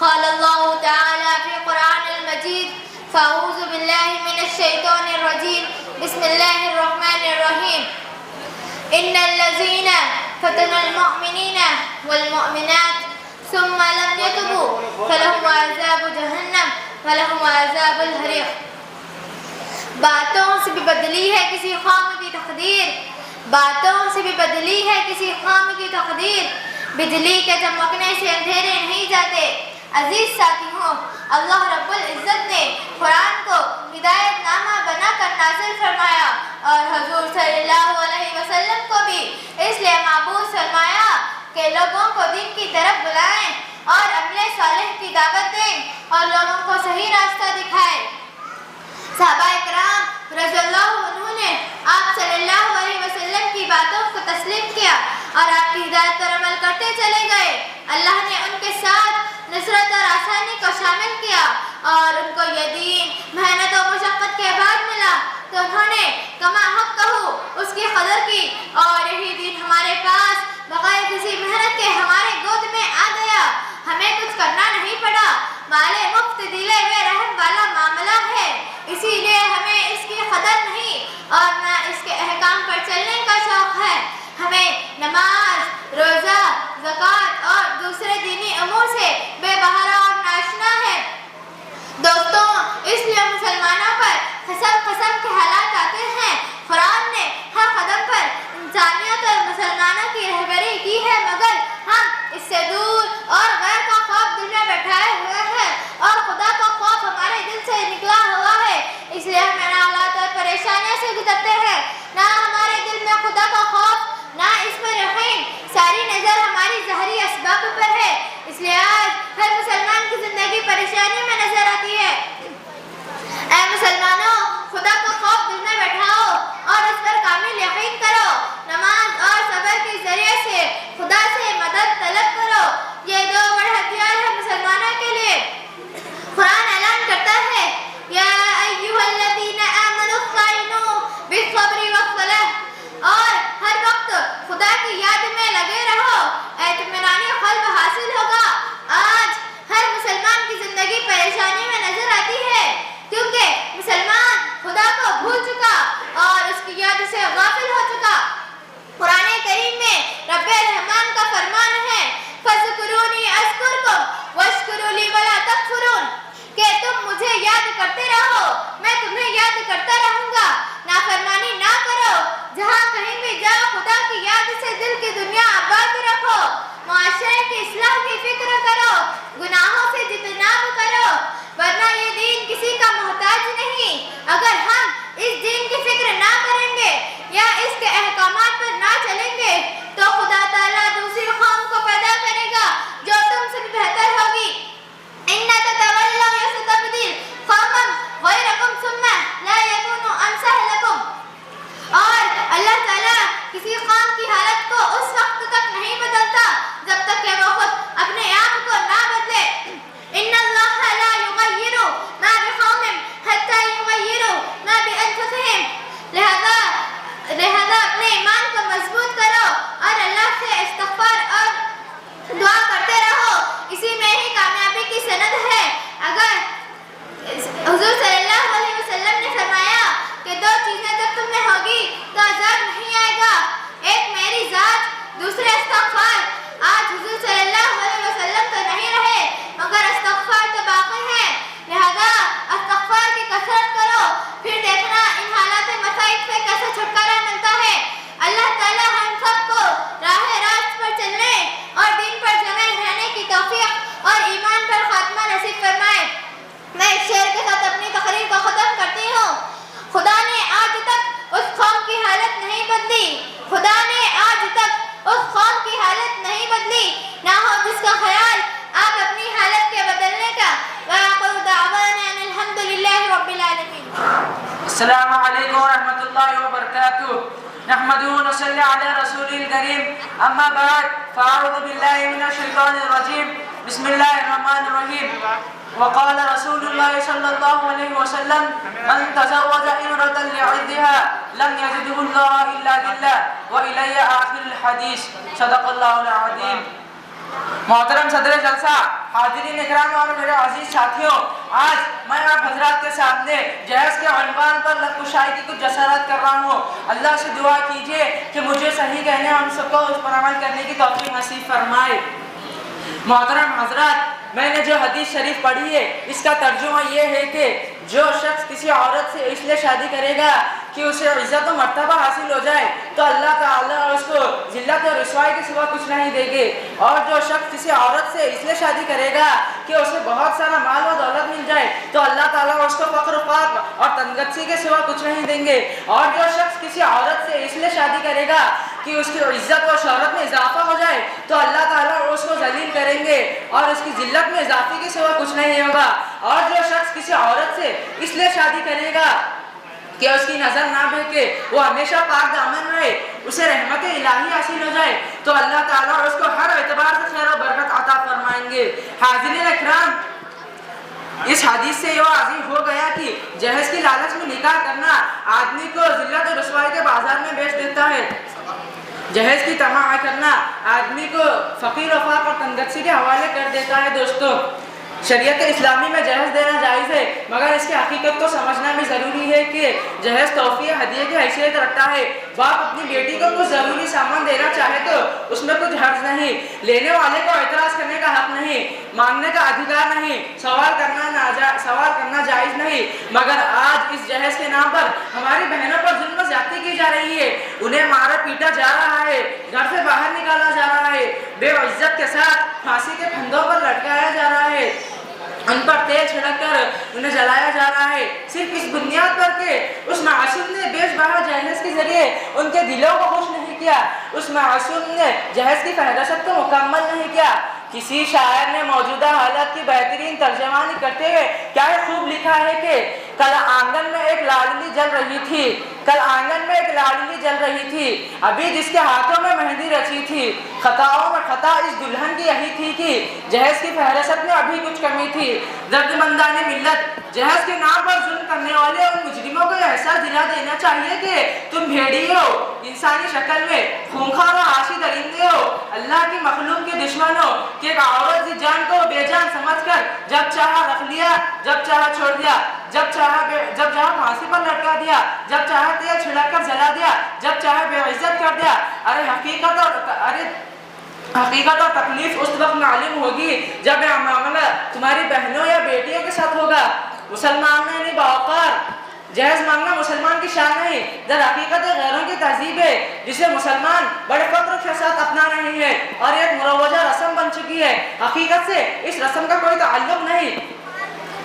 قال الله تعالى في القرآن المجيد فأعوذ بالله من الشيطان الرجيم بسم الله الرحمن الرحيم إن الذين فتنوا المؤمنين والمؤمنات ثم لم يتوبوا فلهم عذاب جهنم ولهم عذاب الحريق۔ باتوں سے بھی بدلی ہے کسی قوم کی تقدیر، باتوں سے بھی بدلی ہے کسی قوم کی تقدیر، بجلی کے چمکنے سے اندھیرے نہیں جاتے۔ عزیز ساتھیوں، اللہ رب العزت نے قرآن کو ہدایت نامہ بنا کر نازل فرمایا اور حضور صلی اللہ علیہ وسلم کو بھی اس لیے مبعوث فرمایا کہ لوگوں کو دین کی طرف بلائیں اور عمل صالح کی دعوت دیں اور لوگوں کو صحیح راستہ دکھائیں۔ صحابہ کرام رضی اللہ عنہ نے آپ صلی اللہ علیہ وسلم کی باتوں کو تسلیم کیا اور آپ کی ہدایت پر عمل کرتے چلے گئے۔ اللہ نے ان کے ساتھ نصرت اور آسانی کو شامل کیا اور ان کو یہ دین محنت و مشقت کے بعد ملا تو انہوں نے کما حق کہو اس کی قدر کی اور یہی دین ہمارے پاس بغیر کسی محنت کے ہمارے گود میں آ گیا۔ ہمیں کچھ کرنا نہیں پڑا، مال مفت دلے ہوئے رحم والا معاملہ ہے، اسی لیے ہمیں اس کی قدر نہیں اور نہ اس کے احکام پر چلنے کا شوق ہے۔ ہمیں نماز، روزہ، زکوٰۃ اور دوسرے دینی امور سے بے بہارا اور ناشنا ہے۔ دوستوں، اس لیے مسلمانوں پر قسم قسم کے حالات آتے ہیں۔ قرآن نے ہر قدم پر انسانیت اور مسلمانوں کی رہبری کی ہے، مگر ہم اس سے دور اور غیر کا خوف دل میں بیٹھائے ہوئے ہیں اور خدا کا خوف ہمارے دل سے نکلا ہوا ہے۔ اس لیے ہم حالات اور پریشانیوں سے گزرتے ہیں، نہ ہمارے دل میں خدا کا خوف، نہ اس پر یقین، ساری نظر ہماری ظاہری اسباب پر ہے۔ اس لیے آج ہر مسلمان کی زندگی پریشانی میں نظر آتی ہے۔ اے مسلمانوں، خدا کا خوف دل میں بیٹھاؤ اور اس پر کامل یقین کرو، نماز اور صبر کے ذریعے سے خدا سے مدد طلب کرو۔ یہ دو بڑے ہتھیار ہیں مسلمانوں کے لیے۔ قرآن اعلان کرتا ہے یا ایھا الذین آمنوا استعینوا بالصبر والصلاۃ، اور ہر وقت خدا کی یاد میں لگے رہو، اطمینان قلب حاصل ہوگا۔ آج ہر مسلمان کی زندگی پریشانی میں نظر آتی ہے کیونکہ مسلمان خدا کو بھول چکا اور اس کی یاد سے غافل ہو چکا۔ قرآن کریم میں رب الرحمن کا فرمان ہے فَاذْكُرُونِي أَذْكُرْكُمْ وَاشْكُرُوا لِي وَلَا تَكْفُرُونَ، کہ تم مجھے یاد کرتے رہو، میں تمہیں یاد کرتا رہوں گا۔ نافرمانی نہ کرو، جہاں کہیں بھی جاؤ خدا کی یاد سے دل کی دنیا آباد رکھو، معاشرے کی اصلاح کی فکر کرو، گناہوں سے اجتناب کرو، ورنہ یہ دین کسی کا محتاج نہیں۔ اگر ہم اس دین کی فکر نہ کریں گے یا اس کے احکامات پر نہ چلیں گے تو خدا تعالیٰ دوسری قوم کو پیدا کرے گا جو تم سے بھی بہتر ہوگی۔ إِنَّ تَتَوَلَّوْا يَسْتَبْدِلْ قَوْمًا غَيْرَكُمْ ثُمَّ لَا يَكُونُوا أَمْثَالَكُمْ، اور اللہ تعالیٰ کسی قوم کی حالت کو اس وقت تک نہیں بدلتا جب تک کہ وہ خود اپنے آپ کو نہ بدلے۔ إِنَّ اللَّهَ لَا يُغَيِّرُ مَا بِقَوْمٍ حَتَّى يُغَيِّرُوا مَا بِأَنفُسِهِمْ، لہذا اپنے ایمان کو مضبوط کرو اور اللہ سے استغفار اور دعا کرتے رہو، اسی میں ہی کامیابی کی سند ہے۔ اگر حضور صلی اللہ علیہ وسلم نے فرمایا کہ دو چیزیں جب تم میں ہوگی تو عذاب نہیں آئے گا، ایک میری ذات، دوسرے استغفار۔ آج حضور صلی اللہ علیہ وسلم تو نہیں رہے مگر استغفار تو باقی ہے، لہذا استغفار کی کثرت کرو، پھر دیکھنا ان حالات مصائب سے کیسے چھٹکارا ملتا ہے۔ اللہ تعالیٰ ہم سب کو راہ راست پر چلنے اور دین پر جمے رہنے کی توفیق اور ایمان پر خاتمہ نصیب فرمائے۔ میں اس شعر کے ساتھ اپنی تقریر کو ختم کرتی ہوں۔ خدا نے آج تک اس قوم کی حالت نہیں بدلی، خدا نے آج تک اس قوم کی حالت نہیں بدلی، نہ ہو جس کا خیال آپ اپنی حالت کے بدلنے کا۔ وآخر دعوانا ان الحمد للہ رب العالمین۔ السلام علیکم ورحمۃ اللہ وبرکاتہ۔ نحمده ونصلي على رسوله الكريم أما بعد فأعوذ بالله من الشيطان الرجيم بسم الله الرحمن الرحيم وقال رسول الله صلى الله عليه وسلم من تزوج امرأة لعدها لم يزده الله إلا ذلة وإلي آخر الحديث صدق الله العظيم. محترم صدر جلسہ، حاضرین اکرام اور میرے عزیز ساتھیوں، آج میں آپ حضرات کے سامنے جہیز کے عنوان پر لفظ کی کچھ جسارت کر رہا ہوں. اللہ سے دعا کیجئے کہ مجھے صحیح کہنے اور ہم سب کو اس پر عمل کرنے کی توفیق نصیب فرمائے. محترم حضرات، میں نے جو حدیث شریف پڑھی ہے اس کا ترجمہ یہ ہے کہ جو شخص کسی عورت سے اس لیے شادی کرے گا کہ اسے عزت و مرتبہ حاصل ہو جائے تو اللہ تعالیٰ اس کو ذلت اور رسوائی کے سوا کچھ نہیں دے گے، اور جو شخص کسی عورت سے اس لیے شادی کرے گا کہ اسے بہت سارا مال و دولت مل جائے تو اللہ تعالیٰ اس کو فقر و فاقہ اور تنگدستی کے سوا کچھ نہیں دیں گے، اور جو شخص کسی عورت سے اس لیے شادی کرے گا کہ اس کی عزت و شہرت میں اضافہ ہو جائے تو اللہ تعالیٰ اس کو ذلیل کریں گے اور اس کی ذلت میں اضافے کے سوا کچھ نہیں ہوگا، اور جو شخص کسی عورت سے اس لیے شادی کرے گا کہ اس کی نظر نہ بہکے، وہ ہمیشہ پاک دامن رہے، اسے رحمت الہی حاصل ہو جائے تو اللہ تعالیٰ اس کو ہر اعتبار سے خیر و برکت عطا فرمائیں گے. حاضرین اکرام، اس حدیث سے یہ واضح ہو گیا کہ جہیز کی لالچ میں نکاح کرنا آدمی کو ذلت و رسوائی کے بازار میں بیچ دیتا ہے. جہیز کی تمنا کرنا آدمی کو فقیر و فاقہ اور تنگدستی کے حوالے کر دیتا ہے. دوستو، شریعت اسلامی میں جہیز دینا جائز ہے، مگر اس کی حقیقت کو سمجھنا بھی ضروری ہے کہ جہیز تحفے ہدیے کی حیثیت رکھتا ہے. باپ اپنی بیٹی کو کچھ ضروری سامان دینا چاہے تو اس میں کچھ حرج نہیں، لینے والے کو اعتراض کرنے کا حق نہیں، مانگنے کا ادھیکار نہیں، سوال کرنا جائز نہیں. مگر آج اس جہیز کے نام پر ہماری بہنوں پر ظلم و زیادتی کی جا رہی ہے، انہیں مارا پیٹا جا رہا ہے، گھر سے باہر نکالا جا رہا ہے، بے عزت کے ساتھ پھانسی کے پھندوں پر لٹکایا جا رہا ہے، ان پر تیل چھڑک کر انہیں جلایا جا رہا ہے، صرف اس بنیاد پر کہ اس معصوم نے بیش بہا جہیز کے ذریعے ان کے دلوں کو خوش نہیں کیا، اس معصوم نے جہیز کی فہرست کو مکمل نہیں کیا. کسی شاعر نے موجودہ حالت کی بہترین ترجمانی کرتے ہوئے کیا خوب لکھا ہے کہ کل آنگن میں ایک لاڈلی جل رہی تھی، کل آنگن میں ایک لاڈلی جل رہی تھی، ابھی جس کے ہاتھوں میں مہندی رچی تھی، خطاؤں میں خطا اس دلہن کی یہی تھی کہ جہیز کی فہرست میں ابھی کچھ کمی تھی. دردمندان ملت، جہیز کے نام پر ظلم کرنے والے ان مجرموں کو یہ احساس دلا دینا چاہیے کہ تم بھیڑی ہو، انسانی شکل میں خونخوار و عاشق درندے ہو، اللہ کی مخلوق کے دشمن ہو کہ ایک عورت کی جان کو بے جان سمجھ کر جب چاہا رکھ لیا، جب چاہا چھوڑ دیا، جب چاہا پھانسی پر لٹکا دیا، جب چاہا تیل چھڑک کر جلا دیا، جب چاہا بے عزت کر دیا. حقیقت اور تکلیف اس وقت معلوم ہوگی جب یہ معاملہ تمہاری بہنوں یا بیٹیوں کے ساتھ ہوگا. مسلمان نہیں باوقار، جہیز مانگنا مسلمان کی شان نہیں، در حقیقت غیروں کی تہذیب ہے جسے مسلمان بڑے فخر کے ساتھ اپنا رہے ہیں اور ایک مروجہ رسم بن چکی ہے. حقیقت سے اس رسم کا کوئی تعلق نہیں،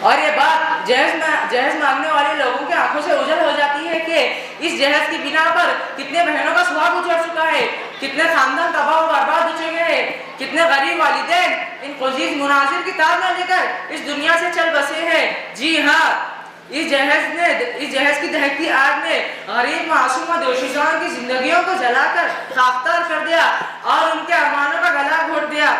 اور یہ بات جہیز مانگنے والے لوگوں کی آنکھوں سے اوجھل ہو جاتی ہے کہ اس جہیز کی بنا پر کتنے بہنوں کا سہاگ اجڑ چکا ہے، کتنے خاندان تباہ و برباد ہو چکے ہیں، کتنے غریب والدین ان قزیز مناظر کی تاب نہ لے کر اس دنیا سے چل بسے ہیں. جی ہاں، اس جہیز کی دہکتی آگ نے غریب معصوم و دوشیزان کی زندگیوں کو جلا کر خاکسار کر دیا اور ان کے ارمانوں کا گلا گھونٹ دیا.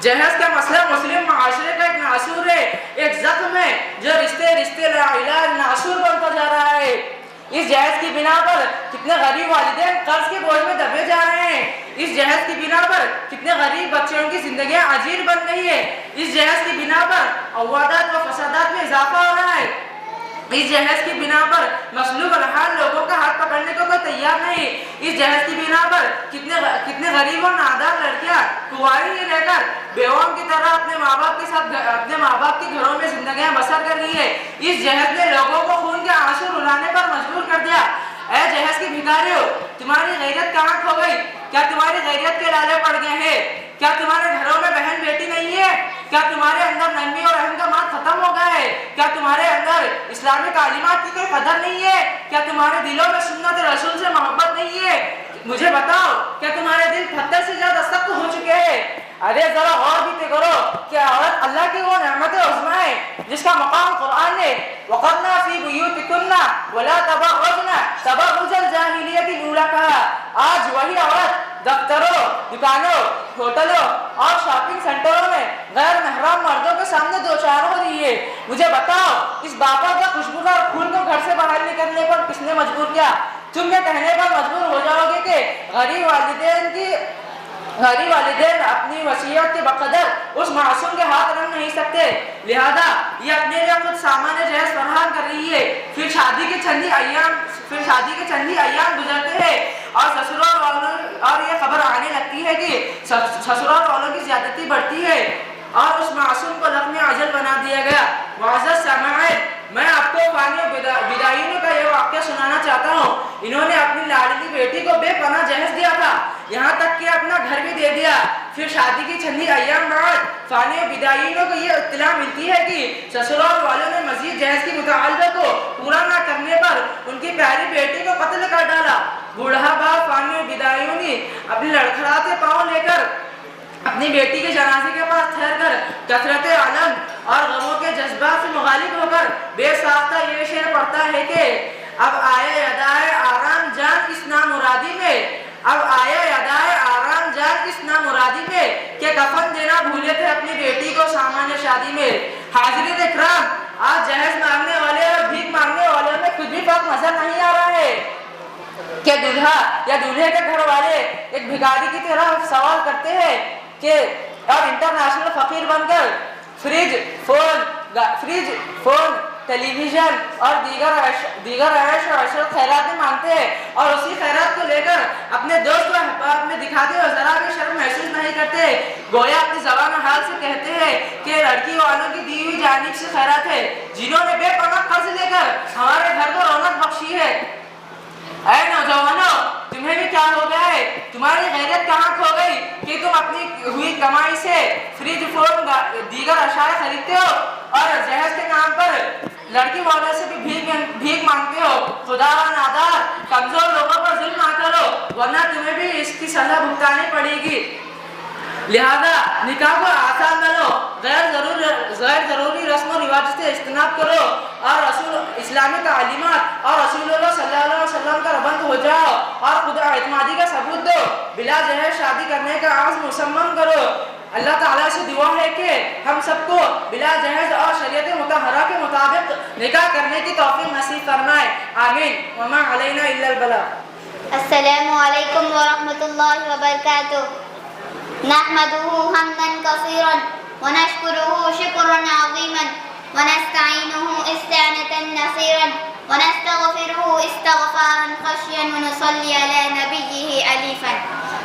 جہیز کا مسئلہ مسلم معاشرے کا ایک ناسور ہے، ایک زخم ہے جو رشتے لا علاج ناسور بنتا جا رہا ہے. اس جہیز کی بنا پر کتنے غریب والدین قرض کے بوجھ میں دبے جا رہے ہیں، اس جہیز کی بنا پر کتنے غریب بچوں کی زندگیاں عجیب بن گئی ہے، اس جہیز کی بنا پر عوادات و فسادات میں اضافہ ہو رہا ہے، اس جہیز کی بنا پر مصلوب الحال لوگوں کا ہاتھ پکڑنے کو کوئی تیار نہیں، اس جہیز کی بنا پر کتنے غریب اور نادار لڑکیاں کنواری رہ کر بیووں کی طرح اپنے ماں باپ کے ساتھ اپنے ماں باپ کے گھروں میں زندگیاں بسر کر رہی ہے. اس جہیز نے لوگوں کو خون کے آنسو رلانے پر مجبور کر دیا. اے جہیز کی بھکاریوں، تمہاری غیرت کہاں کھو گئی؟ کیا تمہاری غیرت کے لالے پڑ گئے ہیں؟ کیا تمہارے گھروں میں بہن بیٹی نہیں ہے؟ کیا تمہارے اندر نرمی اور رحم کا مات ختم ہو گیا ہے؟ کیا تمہارے اندر اسلامی تعلیمات کی کوئی قدر نہیں ہے؟ کیا تمہارے دلوں میں سنت رسول سے محبت نہیں ہے؟ مجھے بتاؤ، کیا تمہارے دل پتھر سے زیادہ سخت ہو چکے ہیں؟ ارے ذرا غور بھی کرو کہ عورت اللہ کی وہ نعمت عظمیٰ ہے جس کا مقام قرآن نے وَقَرْنَا فِي بُيُوتِكُنَّ وَلَا تَبَرَّجْنَ تَبَرُّجَ الْجَاهِلِيَّةِ الْأُولَىٰ وہی عورت دفتروں، دکانوں، ہوٹلوں اور شاپنگ سینٹروں میں غیر محرم مردوں کے سامنے دوچار ہو رہی ہے۔ مجھے بتاؤ، اس باپا کا خوشبودار پھول کو گھر سے باہر نکلنے پر کس نے مجبور کیا؟ تم یہ کہنے پر مجبور ہو جاؤ گے کہ غریب والدین اپنی وصیت کے بقدر اس معصوم کے ہاتھ رنگ نہیں سکتے، لہذا یہ اپنے لیے خود سامان جہیز فراہم کر رہی ہے۔ پھر شادی کے چند ہی ایام گزرتے ہیں اور سسرال والوں اور یہ خبر آنے لگتی ہے کہ سسرال والوں کی زیادتی بڑھتی ہے اور اس معصوم کو لقب اجل بنا دیا گیا۔ معزز سامعین، میں آپ کو فانی بدائیوں کا یہ واقعہ سنانا چاہتا ہوں۔ انہوں نے اپنی لاڈلی بیٹی کو بے پناہ جہیز دیا تھا، یہاں تک کہ اپنا گھر بھی دے دیا۔ پھر شادی کی چند ایام بعد فانی بدائیوں کو یہ اطلاع ملتی ہے کہ سسرال والوں نے مزید جہیز کی مطالبے کو پورا نہ کرنے پر ان کی پیاری بیٹی کو قتل کر ڈالا۔ بوڑھا باپ فانی بدائیوں نے اپنے لڑکھڑاتے پاؤں لے کر اپنی بیٹی کے جنازے کے پاس ٹھہر کر کثرت علم اور غموں کے جذبات سے مغالب ہو کر بے ساختہ یہ شعر پڑھتا ہے کہ اب آیا یدائے آرام جان اس نامرادی میں، اب آیا یدائے آرام جان اس نامرادی میں کہ کفن دینا بھولے تھے اپنی بیٹی کو سامان شادی میں۔ حاضرین اکرام، آج جہیز مانگنے والے اور بھیک مانگنے والے میں کچھ بھی فرق نظر نہیں آ رہا ہے کہ دولہا یا دولہے کے گھر والے ایک بھکاری کی طرح سوال کرتے ہیں کہ اور انٹرنیشنل فقیر بن کر فریج، فون، ٹیلی ویژن اور دیگر عیش و عشرت خیرات مانگتے ہیں اور اسی خیرات کو لے کر اپنے دوست و احباب میں دکھاتے اور ذرا بھی شرم محسوس نہیں کرتے، گویا اپنی زبان و حال سے کہتے ہیں کہ لڑکی والوں کی دی ہوئی جانب سے خیرات ہے جنہوں نے بے پناہ قرض لے کر ہمارے گھر کو رونق بخشی ہے۔ اے نوجوانوں، تمہیں بھی کیا ہو گیا ہے؟ تمہاری غیرت کہاں کھو گئی کہ تم اپنی ہوئی کمائی سے فریج، فون، دیگر اشیاء خریدتے ہو اور جہیز کے نام پر لڑکی والوں سے بھی بھیک مانگتے ہو؟ خدا و نادار، کمزور لوگوں پر ظلم نہ کرو ورنہ تمہیں بھی اس کی سزا بھگتانی پڑے گی۔ لہذا نکاح کو آسان کرو، غیر ضروری رسم و رواج سے اجتناب کرو اور اسلامی تعلیمات اور رسول اللہ صلی اللہ علیہ وسلم کا پابند ہو جاؤ اور خدا اعتمادی کا ثبوت دو، بلا جہیز شادی کرنے کا عزم مصمم کرو۔ اللہ تعالیٰ سے دعا ہے کہ ہم سب کو بلا جہیز اور شریعت مطہرہ کے مطابق نکاح کرنے کی توفیق نصیب فرمائے، آمین۔ وما علینا الا البلاغ۔ السلام علیکم ورحمۃ اللہ وبرکاتہ۔ نحمده حمدا كثيرا ونشكره شكرا عظيما ونستعينه استعانة نصيرا ونستغفره استغفارا خشيا ونصلي على نبيه أليفا،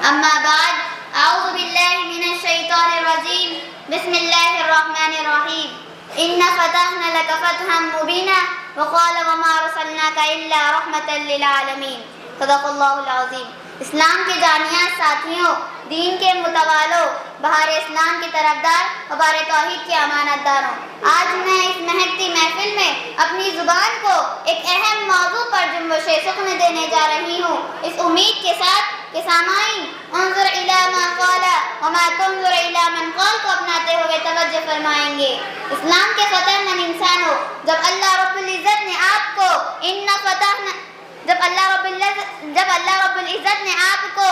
أما بعد، أعوذ بالله من الشيطان الرجيم، بسم الله الرحمن الرحيم، إن فتحنا لك فتحا مبينا وقال وما أرسلناك إلا رحمة للعالمين، صدق الله العظيم۔ اسلام کے جانیاں ساتھیوں، دین کے متوالوں، بہار اسلام کی طرفدار و بار توحید کے امانت داروں، آج میں اس مہکتی محفل میں اپنی زبان کو ایک اہم موضوع پر جنبش سخن دینے جا رہی ہوں، اس امید کے ساتھ کہ سامعین انظر الی ما قال وما تنظر الی من قال کو اپناتے ہوئے توجہ فرمائیں گے۔ اسلام کے فتح مند انسانوں، جب اللہ رب العزت نے آپ کو جب اللہ رب العزت نے آپ کو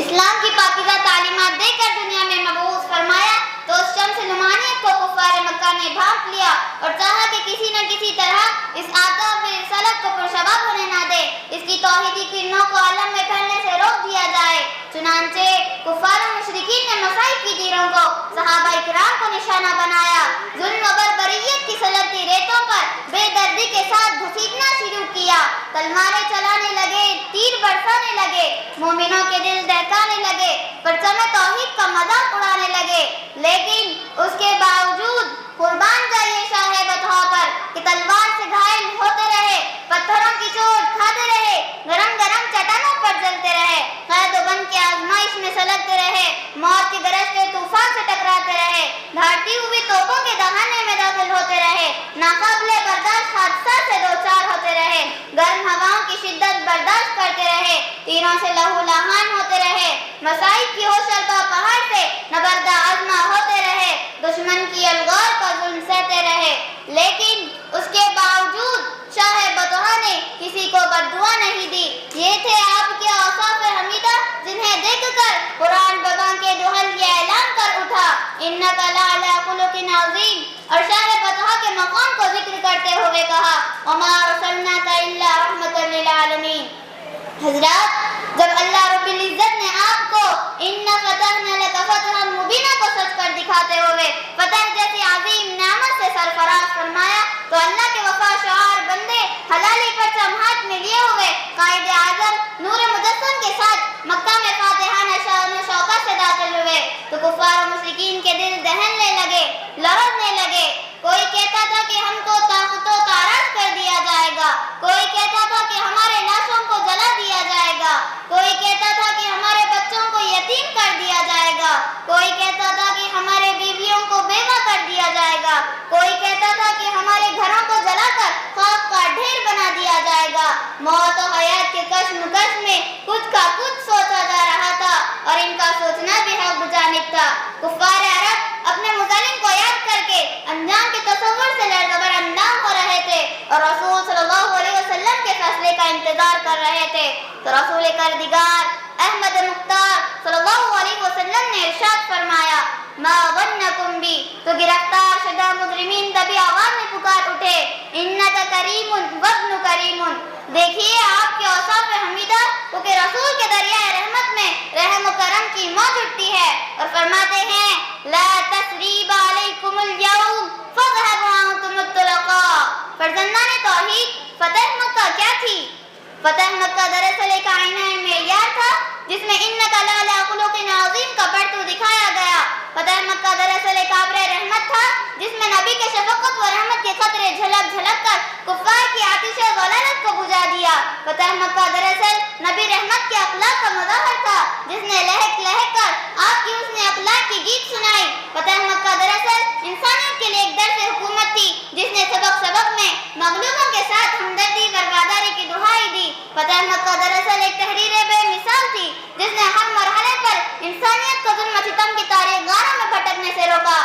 اسلام کی پاکیزہ تعلیمات دے کر دنیا میں مبعوث فرمایا تو اس شمس نورانیت کو کفار مکہ نے ڈھانپ لیا اور چاہا کہ کسی نہ کسی طرح اس آتاب رسالت کو پرشباب ہونے نہ دے، اس کی توحیدی کرنوں کو عالم میں پھیلنے سے روک دیا جائے۔ چنانچہ کفار و مشرکین نے مصائب کی تیروں کو صحابہ کرام کو نشانہ بنایا، ظلم و بربریت کی سلطتی ریتوں پر بے دردی کے ساتھ گھسیٹنا شروع کیا، تلواریں چلانے لگے، تیر برسانے لگے، مومنوں کے دل دہکانے لگے، پرچم توحید کا مذاق اڑانے لگے، لیکن اس کے باوجود قربان جائیے شاہ بطحا پر کہ تلوار سے گھائل ہوتے رہے، پتھروں کی چوٹ کھاتے رہے، گرم گرم چٹانوں پر جلتے رہے، قید و بند کے آزمائش میں سلگتے رہے، موت کے گرجتے طوفان سے ٹکراتے رہے، دھاڑتی ہوئی توپوں کے دہانے میں داخل ہوتے رہے، ناقابل برداشت حادثات سے دوچار ہوتے رہے، گرم ہواؤں کی شدت برداشت کرتے رہے، تیروں سے لہو لہان ہوتے رہے، مصائب کی ہوشربا پہاڑ سے نبردہ آزما ہوتے رہے، دشمن کی الغار کا ظلم سہتے رہے، لیکن اس کے باوجود شاہ بطحا نے کسی کو بددعا نہیں دی۔ یہ تھے آپ کے اوصاف قرآن بابا کے دوحل یہ اعلان کر اٹھا انک لعلی خلق عظیم، اور شان فتح کے مقام کو ذکر کرتے ہوئے کہا وما ارسلناک الا رحمۃ للعالمین۔ حضرات، جب اللہ رب العزت نے آپ کو اِنَّا فَتَحْنَا لَكَ فَتْحًا مُبِينًا کو سچ کر دکھاتے ہوئے فتح جیسی عظیم نعمت سے سرفراز فرمایا تو اللہ کے وفا شعار بندے حلالی پرچم ہاتھ میں لیے ہوئے قائد اعظم نور مجسم کے ساتھ مکہ میں فاتحانہ شان و شوکت سے داخل ہوئے تو کفار و مشرکین کے دل دہلنے لگے، لرزنے لگے۔ کوئی کہتا تھا کہ ہم کو طاقت و تاراج کر دیا جائے گا، کوئی کہتا تھا کہ ہمارے لاشوں کو جلا دیا جائے گا، کوئی کہتا تھا کہ ہمارے بچوں کو یتیم کر دیا جائے گا، کوئی کہتا تھا کہ ہمارے بیویوں کو بیوہ کر دیا جائے گا، کوئی کہتا تھا کہ ہمارے گھروں کو جلا کر خاک کا ڈھیر بنا دیا جائے گا۔ موت و حیات کے کشمکش میں کچھ کا کچھ سوچا جا رہا تھا اور ان کا سوچنا بھی حق بجانب تھا۔ کفار عرب اپنے مظالم کو یاد کر کے انجام کے تصور سے لرزبر اندام ہو رہے تھے اور رسول صلی اللہ علیہ وسلم کے فیصلے کا انتظار کر رہے تھے تو رسول کردگار احمد مختار صلی اللہ علیہ وسلم نے ارشاد فرمایا ما ظنکم بی، تو گرفتار شدہ مجرمین تبھی آواز میں پکار اٹھے انک کریم وابن کریم، دیکھیے آپ کے اوصاف حمیدہ کیونکہ رسول کے دریائے رحمت میں رحم و کرم کی موج اٹھتی ہے اور فرماتے ہیں لا تثریب علیکم اليوم فاذهبوا انتم الطلقاء۔ فرزندان توحید، فتح مکہ کیا تھی؟ فتح مکہ دراصل ایک آئینہ معیار تھا جس میں انک لعلی خلق عظیم کا پرتو دکھایا گیا۔ فتح مکہ دراصل ایک آبر رحمت تھا جس میں نبی کے شفقت و رحمت کے قطرے جھلک جھلک کر کفار کی آتش ضلالت کو بجھا دیا۔ فتح مکہ دراصل نبی رحمت کے اخلاق کا مظاہر تھا جس نے لہک لہک کر آپ کی حسن اخلاق کی گیت سنائی۔ فتح مکہ دراصل انسانیت کے لیے ایک درس حکومت تھی جس نے سبق سبق میں مغلوبوں کے ساتھ ہمدردی و وفاداری کی دہائی دی۔ فتح مکہ دراصل ایک تحریر بے مثال تھی جس نے ہر مرحلے پر انسانیت کو ظلم و ستم کی تاریخ گاروں میں بھٹکنے سے روکا۔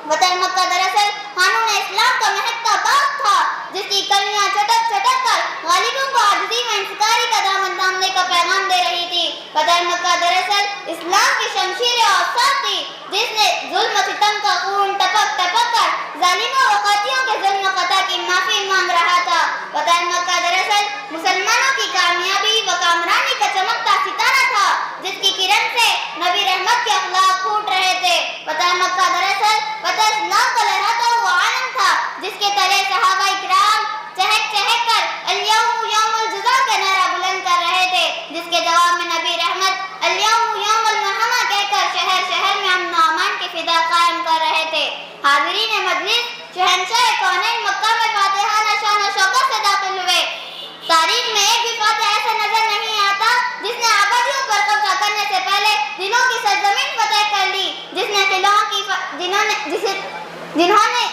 فتح مکہ دراصل قانون اسلام کا مہکتا باغ تھا جس کی کلیاں چٹک چٹک کر غالبوں کو عاجزی و انکساری کا دامن تھامنے کا پیغام دے رہی تھی۔ فتح مکہ دراصل اسلام کی شمشیر اوساط تھی جس نے ظلم و ستم کا خون ٹپک ٹپک کر ظالموں و قاطعوں کے ظلم و خطا کی معافی مانگ رہا تھا۔ فتح مکہ دراصل مسلمانوں کی کامیابی و کامرانی کا چمکتا ستارہ تھا جس کی کرن سے نبی رحمت کے اخلاق پھوٹ رہے تھے۔ فتح مکہ دراصل فتح اسلام کا لہراتا ہوا عالم تھا جس کے تلے صحابہ اکرام چہک چہک کر الیوم یوم الجزا کا نعرہ بلند کر رہے تھے جس کے جواب میں نبی رحمت الیوم یوم المرحمہ کہہ کر شہر شہر میں امن و امان کی فضا قائم کر رہے تھے۔ حاضرین مجلس، شہنشاہ کونین مکہ میں فاتحانہ شان و شوکت سے داخل ہوئے۔ تاریخ میں ایک بھی فاتح ایسا نظر نہیں آتا جس نے آبادیوں پر قبضہ کرنے سے پہلے دلوں کی سرزمین فتح کر لی، جنہوں نے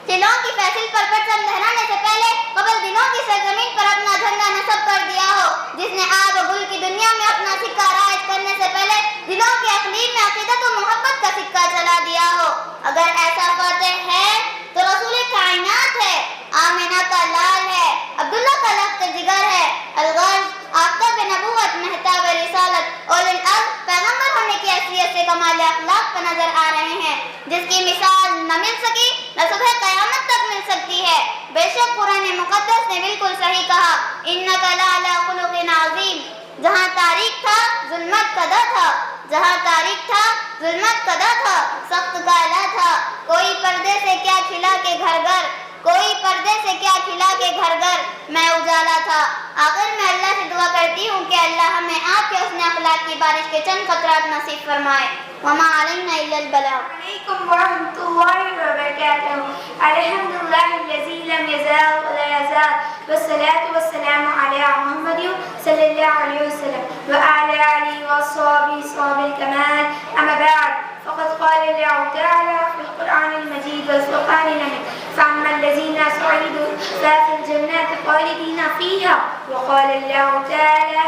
قلعوں کی فیصل پر پرچم لہرانے سے پہلے قبل دلوں کی سرزمین پر اپنا جھنڈا نصب کر دیا ہو، جس نے آب و گل کی دنیا میں اپنا سکہ رائج کرنے سے پہلے دلوں کے اقلیم میں عقیدت و محبت کا سکہ چلا دیا ہو۔ اگر ایسا فاتح ہے تو رسول کائنات ہے، آمنہ کا لال ہے، عبداللہ کا لخت جگر ہے، الغرض آفتاب نبوت، مہتاب رسالت، اول الارض، پیغمبر ہونے کی حیثیت سے کمال اخلاق پر نظر آ رہے ہیں جس کی مثال نہ مل سکی نہ صبح قیامت تک مل سکتی ہے۔ بے شک قرآن مقدس نے بالکل صحیح کہا انک لعلی خلق عظیم۔ جہاں تاریخ تھا ظلمت قدا تھا، جہاں تاریخ تھا ظلمت قدا تھا، سخت کالا تھا، کوئی پردے سے کیا کھلا کے گھر گھر، کوئی پردے سے کیا کھلا کے گھر گھر، میں اجالا تھا۔ آخر میں اللہ سے دعا کرتی ہوں کہ اللہ ہمیں آپ کے حسن اخلاق کی بارش کے چند قطرات نصیب فرمائے۔ وما علینا الا البلاغ۔ علیکم ورحمۃ اللہ وبرکاتہ۔ الحمدللہ الذی لم یزال ولا یزال والصلاة والسلام علی محمد صلی اللہ علیہ وسلم وعلی آلہ وصحبہ صحابہ الکمال، اما بعد فقد قال اللہ تعالی فی القرآن المجید والفرقان الحمید فأما الذین سعدوا ففی الجنات خالدین فیہا وقال اللہ تعالی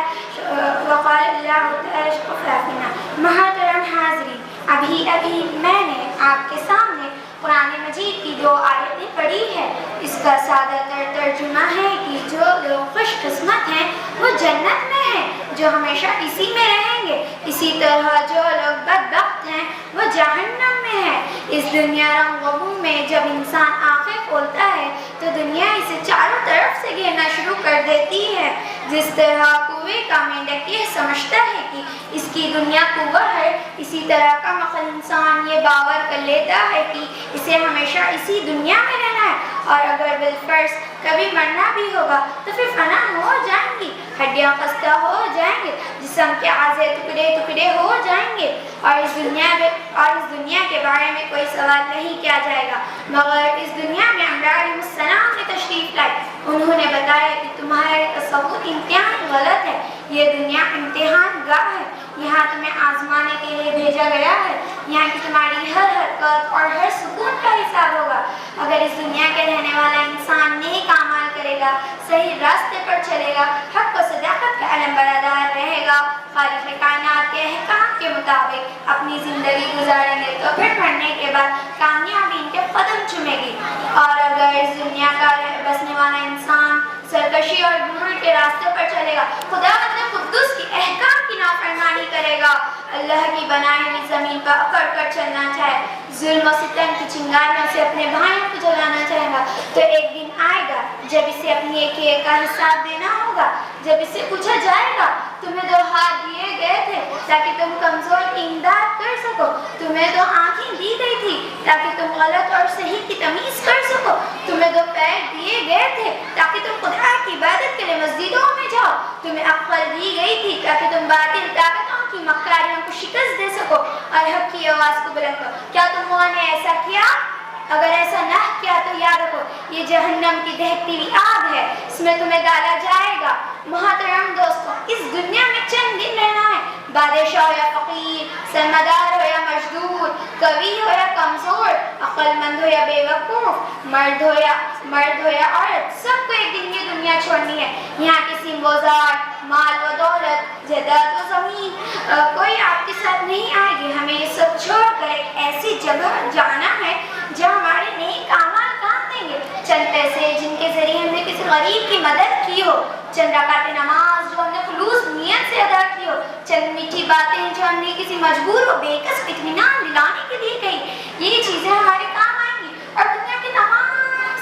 شفافنا۔ محترم حاضرین، ابھی میں نے آپ کے سامنے قرآن مجید کی 2 آیتیں پڑھی ہے۔ اس کا سادہ تر ترجمہ ہے کہ جو لوگ خوش قسمت ہیں وہ جنت میں ہیں، جو ہمیشہ اسی میں رہیں گے۔ گے، اسی طرح جو لوگ بدبخت ہیں وہ جہنم میں ہیں۔ اس دنیا رنگ و بو میں جب انسان آنکھیں کھولتا ہے تو دنیا اسے چاروں طرف سے گھیرنا شروع کر دیتی ہے۔ جس طرح کنویں کا مینڈک یہ سمجھتا ہے کہ اس کی دنیا کنواں ہے، اسی طرح کا مخل انسان یہ باور کر لیتا ہے کہ اسے ہمیشہ اسی دنیا میں رہنا ہے، اور اگر بالفرض کبھی مرنا بھی ہوگا تو پھر فنا ہو جائیں گی، ہڈیاں خستہ ہو جائیں گے، جسم کے اعضاء ٹکڑے ٹکڑے ہو جائیں گے، اور اس دنیا کے بارے میں کوئی سوال نہیں کیا جائے گا۔ مگر اس دنیا میں انبیاء علیہ السلام نے تشریف لائی، انہوں نے بتایا کہ تمہارے تصور انتہائی غلط ہے، یہ دنیا امتحان گاہ ہے، یہاں تمہیں آزمانے کے لیے بھیجا گیا ہے، یہاں کی تمہاری ہر حرکت اور ہر سکون کا حساب ہوگا۔ اگر اس دنیا کے رہنے والا انسان نیک اعمال کرے گا، صحیح راستے پر چلے گا، حق و صداقت کا علم بردار رہے گا، خالق کائنات کے احکام کے مطابق اپنی زندگی گزاریں گے تو پھر مرنے کے بعد کامیابی ان کے قدم چومے گی۔ اور اگر اس دنیا کا بسنے والا انسان سرکشی اور غرور کے راستے پر چلے گا، خدا اپنے قدوس کی احکام کی نافرمانی کرے گا، اللہ کی بنائی ہوئی زمین پر اکڑ کر چلنا چاہے، ظلم و ستم کی چنگاریوں سے اپنے بھائیوں کو جلانا چاہے گا، تو ایک دن آئے گا جب اسے اپنی ایک ایک کا حساب دینا ہوگا، جب اسے پوچھا جائے گا تمہیں 2 ہاتھ دیے گئے تھے تاکہ تم کمزور کی امداد کر سکو، تمہیں 2 آنکھیں دی گئی تھی تاکہ تم غلط اور صحیح کی تمیز کر سکو، تمہیں 2 پیر دیے گئے تھے تاکہ تم خدا کی عبادت کے لیے مسجدوں میں جاؤ، تمہیں عقل دی گئی تھی تاکہ تم باطل طاقتوں کی مکاریوں کو شکست دے سکو اور حق کی آواز کو بلند کرو۔ کیا تم نے ایسا کیا؟ اگر ایسا نہ کیا تو یاد رکھو یہ جہنم کی دہتی ہوئی آگ ہے، اس میں تمہیں ڈالا جائے گا۔ محترم دوستوں، اس دنیا میں چند دن رہنا ہے، بادشاہ ہو یا فقیر، سرمدار ہو یا مزدور، قوی ہو یا کمزور، عقل مند ہو یا بے وقوف، مرد ہو یا عورت، سب کو ایک دن یہ دنیا چھوڑنی ہے۔ یہاں کسی وزارت، مال و دولت، جائیداد و زمین کوئی آپ کے ساتھ نہیں آئے گی۔ ہمیں یہ سب چھوڑ کر ایک ایسی جگہ جانا ہے جہاں ہمارے نیک اعمال کام دیں گے، چند پیسے جن کے ذریعے ہم نے کسی غریب کی مدد کی ہو، چند رکعت نماز جو ہم نے خلوص نیت سے ادا کی ہو، چند میٹھی باتیں جو ہم نے کسی مجبور و بےکس کو اطمینان دلانے کے لیے کہی، یہ چیزیں ہمارے کام آئیں گی، اور دنیا کے تمام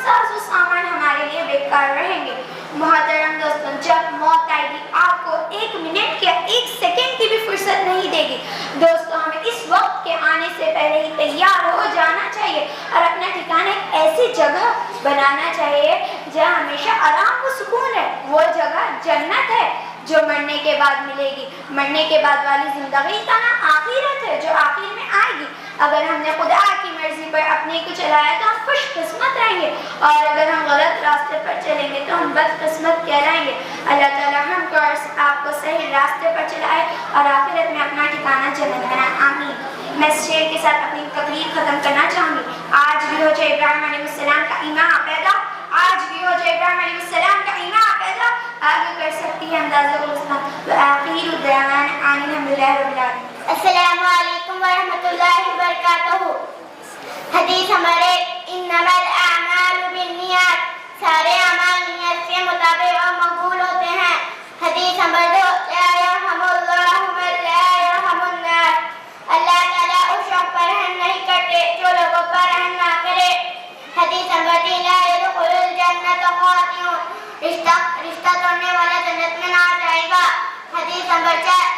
ساز و سامان ہمارے لیے بیکار رہیں گے۔ محترم دوستوں، جب موت آئے گی آپ کو 1 منٹ یا 1 سیکنڈ کی بھی فرصت نہیں دے گی۔ دوستوں، ہمیں اس وقت کے آنے سے پہلے ہی تیار ہو جانا چاہیے اور اپنا ٹھکانا ایک ایسی جگہ بنانا چاہیے جہاں ہمیشہ آرام و سکون ہے۔ وہ جگہ جنت ہے جو مرنے کے بعد ملے گی۔ مرنے کے بعد والی زندگی کا نام آخرت ہے جو آخر میں آئے گی۔ اگر ہم نے خدا کی مرضی پر اپنے کو چلایا تو ہم خوش قسمت رہیں گے، اور اگر ہم غلط راستے پر چلیں گے تو ہم بد قسمت کہلائیں گے۔ اللہ تعالیٰ ہم کو اور آپ کو صحیح راستے پر چلائے اور آخرت میں اپنا ٹھکانا جنت بنائے، آمین۔ میں اس شعر کے ساتھ اپنی تقریر ختم کرنا چاہوں گی۔ آج بھی ہو جائے ابراہیم علیہ السلام کا ایمان پیدا، آج بھی ہو جائے ابراہیم علیہ السلام کا ایمان پیدا، آگے کر سکتی ہے اندازہ آخر الدعوان آن الحمدللہ رب العالمین۔ السلام علیکم ورحمۃ اللہ وبرکاتہ۔ حدیث ہمارے انما الاعمال بالنیات، سارے اعمال نیت کے مطابق اور مقبول ہوتے ہیں۔ حدیث نمبر 2، لا یرحم اللہ من لا یرحم الناس، اللہ تعالیٰ اس شخص پر رحم نہیں کرتے جو لوگوں پر رحم نہ کرے۔ حدیث نمبر 3، لا يدخل الجنة قاطع، رشتہ توڑنے والا جنت میں نہ جائے گا۔ حدیث نمبر 4،